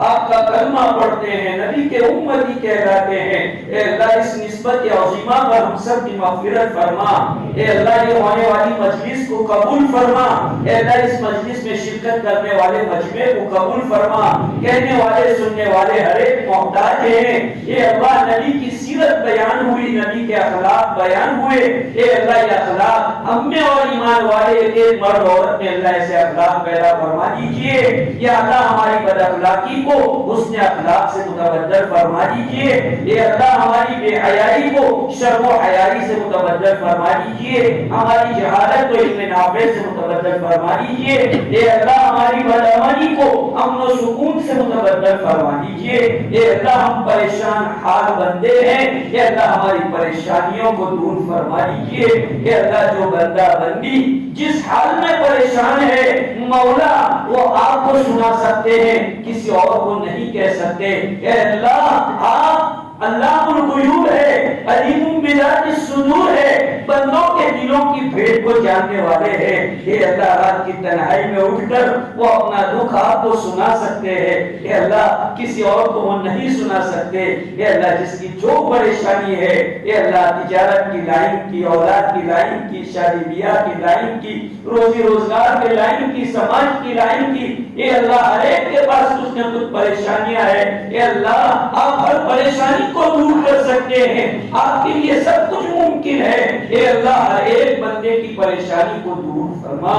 آپ کا کلمہ پڑھتے ہیں, نبی کے امتی کہلاتے ہیں. اے اللہ اس نسبت عظیمہ پر ہم سب کی مغفرت فرما. اے اللہ یہ ہونے والی مجلس کو قبول فرما. اے اللہ اس مجلس میں شرکت کرنے والے مجمع کو قبول فرما. کہنے والے سننے والے ہر ایک محتاج ہیں. اے اللہ نبی کی سیرت بیان ہوئی, نبی کے اخلاق بیان ہوئے. اے اللہ یہ اخلاق ہم میں اور ایمان والے ایک مرد عورت میں اللہ ایسے اخلاق پیدا فرما دیجئے. یا اللہ ہماری بد اخلاقی کو حسن اخلاق سے متبدل فرما دیجئے. اے اللہ ہماری بے حیائی کو شرم و حیائی سے متبدل فرما دیجئے. ہماری جہالت کو علم نافع سے متبدل فرما دیجئے. اے اللہ ہماری بدعملی کو امن و سکون سے متبدل فرما دیجئے. اے اللہ ہم پریشان حال بندے ہیں, اے اللہ ہماری پریشانیوں کو دور فرما دیجئے. اے اللہ جو بندہ بندی جس حال میں پریشان ہے مولا وہ آپ کو سنا سکتے ہیں, کسی اور کو نہیں کہہ سکتے. اے اللہ آپ اللہ الغیوب ہے, علیم بذات الصدور ہے, بندوں کے دلوں کی بھیٹ کو جاننے والے ہیں. اے اللہ رات کی تنہائی میں اٹھ کر وہ اپنا دکھ آپ کو سنا سکتے ہیں. اے اللہ کسی اور کو وہ نہیں سنا سکتے. اے اللہ جس کی جو پریشانی ہے, اے اللہ تجارت کی لائن کی, اولاد کی لائن کی, شادی بیاہ کی لائن کی, روزی روزگار کی لائن کی, سماج کی لائن کی, اے اللہ ہر ایک کے پاس کچھ نہ کچھ پریشانیاں ہیں. اے اللہ آپ ہر پریشانی کو دور کر سکتے ہیں, آپ کے لیے سب کچھ ممکن ہے. اے اللہ ہر ایک بندے کی پریشانی کو دور فرما,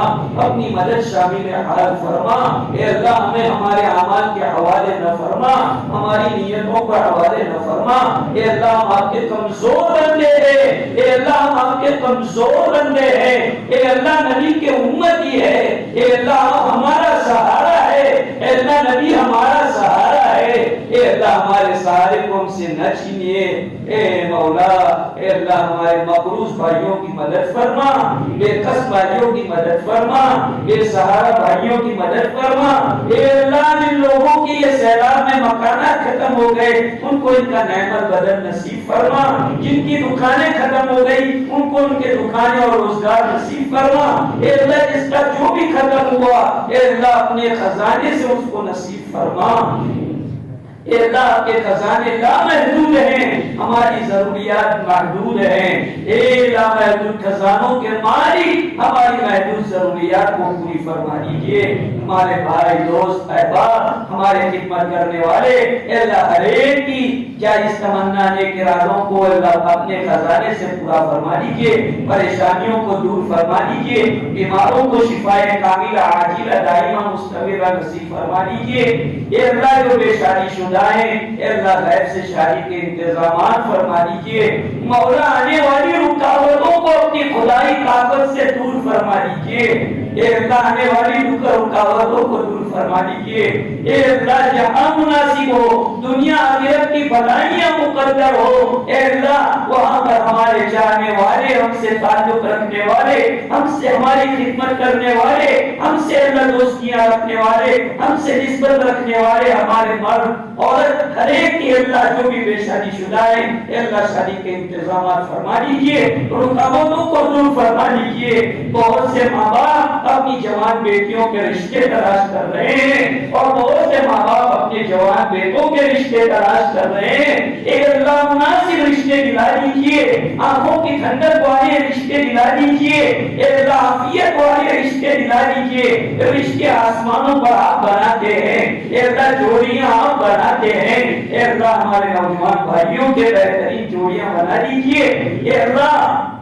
اپنی مدد شامل حال فرما. اے اللہ ہمیں ہمارے اعمال کے حوالے نہ فرما, ہماری نیتوں پر حوالے نہ فرما. اے اللہ ہم آپ کے کمزور بندے ہیں, اے اللہ ہم آپ کے کمزور بندے ہیں. اے اللہ نبی کے امتی ہے, اے اللہ ہمارا سہارا ہے. اے اللہ نبی ہمارا سہارا ہے. اے اللہ ہمارے سہارے کو ہم سے نہ چھینیے. اے مولا اے اللہ ہمارے مقروض بھائیوں کی مدد فرما, بے کس بھائیوں کی مدد فرما, بے سہارا بھائیوں کی مدد فرما. اے اللہ جن لوگوں کی یہ سیلاب میں مکانات ختم ہو گئے ان کو ان کا نعمت بدل نصیب فرما. جن کی دکانیں ختم ہو گئی ان کو ان کے دکانیں اور روزگار نصیب فرما. اے اللہ جس کا جو بھی ختم ہوا اے اللہ اپنے خزانے سے اس کو نصیب فرما. اے اللہ آپ کے خزانے لامحدود ہیں, ہماری ضروریات محدود ہیں. اے لامحدود خزانوں کے مالک ہماری محدود ضروریات کو پوری فرما دیجئے. ہمارے بھائی دوست احباب ہمارے خدمت کرنے والے اے اللہ ہر ایک کی جائز تمنا نیک ارادوں کو اللہ اپنے خزانے سے پورا فرما دیجئے. پریشانیوں کو دور فرما دیجئے, بیماروں کو شفائے کاملہ عاجلہ دائمہ مستمرہ نصیب فرما دیجئے. اے اللہ جو بے شادی شدہ اے اللہ غیب سے شادی کے انتظامات فرما دیجئے. مولا آنے والی رکاوٹوں کو اپنی خدائی طاقت سے دور فرما دیجئے. اے اللہ آنے والی رکاوٹوں کو دور فرما دیجئے. اے اللہ جہاں مناسب ہو دنیا آخرت کی بھلائیاں مقدر مقدر ہو اے اللہ وہاں پر ہمارے جانے والے، ہم سے تعلق رکھنے والے، ہم سے ہماری خدمت کرنے والے، ہم سے اللہ دوستیاں رکھنے والے، ہم سے نسبت رکھنے والے ہمارے مرد عورت ہر ایک کی اللہ جو بھی بے شادی شدہ ہے اے اللہ شادی کے انتظامات فرما دیجئے، رکاوٹوں کو دور فرما دیجئے۔ بہت سے ماں باپ اپنی جوان بیٹیوں کے رشتے تلاش کر رہے ہیں اور بہت سے ماں باپ اپنے جوان بیٹوں کے رشتے تلاش کر رہے ہیں، اے اللہ مناسب رشتے دلا دیجئے، آنکھوں کی ٹھنڈک والے رشتے دلا دیجئے، اے اللہ عافیت والے رشتے دلا دیجئے۔ رشتے آسمانوں پر آپ بناتے ہیں اے اللہ، جوڑیاں آپ بناتے ہیں اے اللہ، ہمارے نوجوان بھائیوں کے بہترین جوڑیاں بنا دیجئے اے اللہ۔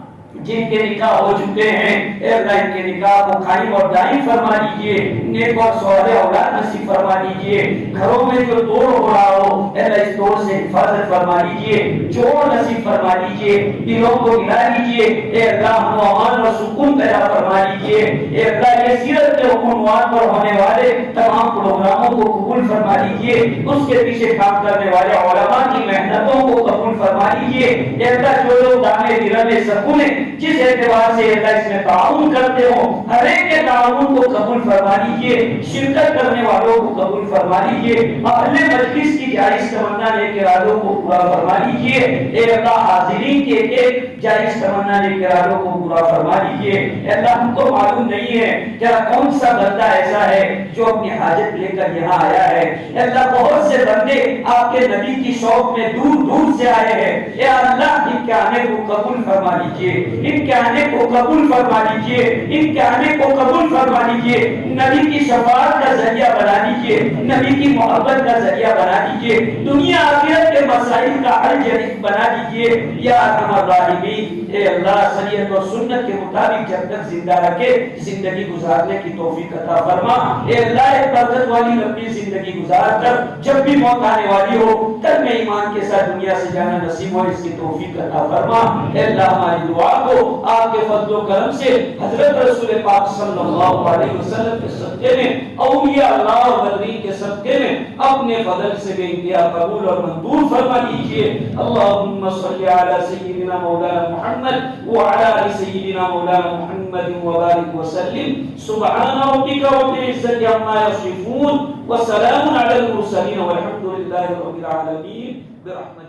جن کے نکاح ہو چکے ہیں اے اللہ ان کے نکاح کو قائم اور دائم فرما دیجئے، نیک اور صالح اولاد نصیب فرما دیجئے۔ گھروں میں جو توڑ ہو رہا ہو اے اللہ اس توڑ سے حفاظت فرما دیجئے، جوڑ نصیب فرما دیجئے، دلوں کو ملا دیجئے اے اللہ، ہم امان اور سکون پیدا فرما دیجئے اے اللہ۔ یہ سیرت کے عنوان پر ہونے والے تمام پروگراموں کو قبول فرما دیجئے، اس کے پیچھے کام کرنے والے علماء کی محنتوں کو قبول فرما دیجئے اے اللہ۔ جو لوگ دانے دلنے سکونے جس اعتبار سے اللہ اس میں تعاون کرتے ہو ہر ایک کے تعاون کو قبول فرما لیجئے، شرکت کرنے والوں کو قبول فرما لیجئے، اہل مجلس کی جائز تمنا لے کے ارادوں کو پورا فرما لیجئے اے اللہ۔ حاضرین کے ایک جائز تمنا لے کے ارادوں کو پورا فرما لیجئے اے اللہ۔ ہم کو معلوم نہیں ہے کیا کون سا بندہ ایسا ہے جو اپنی حاجت لے کر یہاں آیا ہے اے اللہ۔ بہت سے بندے آپ کے نبی کی شوق میں دور دور سے آئے ہیں اے اللہ، ان کے آنے کو قبول فرما لیجئے، ان کے آنے کو قبول فرما لیجئے، ان کے آنے کو قبول فرما لیجئے، نبی کی شفاعت کا ذریعہ بنا لیجئے، نبی کی محبت کا ذریعہ بنا لیجئے، دنیا آخرت کے مسائل کا حل جدید بنا لیجئے یا ارحم الراحمین اے اللہ۔ شریعت اور سنت کے مطابق جب تک زندہ رکھے زندگی گزارنے کی توفیق عطا فرما اے اللہ۔ ایک برکت والی لمبی زندگی گزار کر جب بھی موت آنے والی ہو کلمہ ایمان کے ساتھ دنیا سے جانا نصیب ہو، اس کی توفیق عطا فرما اے اللہ۔ ہماری دعا کو آپ کے فضل و کرم سے حضرت رسول پاک صلی اللہ علیہ وسلم کے صدقے میں، اولیاء اللہ اور بدرین کے صدقے میں اپنے فضل سے بے انتہا قبول اور منظور فرما لیجئے۔ اللہم صلی علی سیدنا مولانا محمد وعلی آل سیدنا مولانا محمد وبارک وسلم۔ سبحان ربک رب العزت عما یصفون وسلام علی المرسلین والحمد للہ رب العالمین برحمتہ۔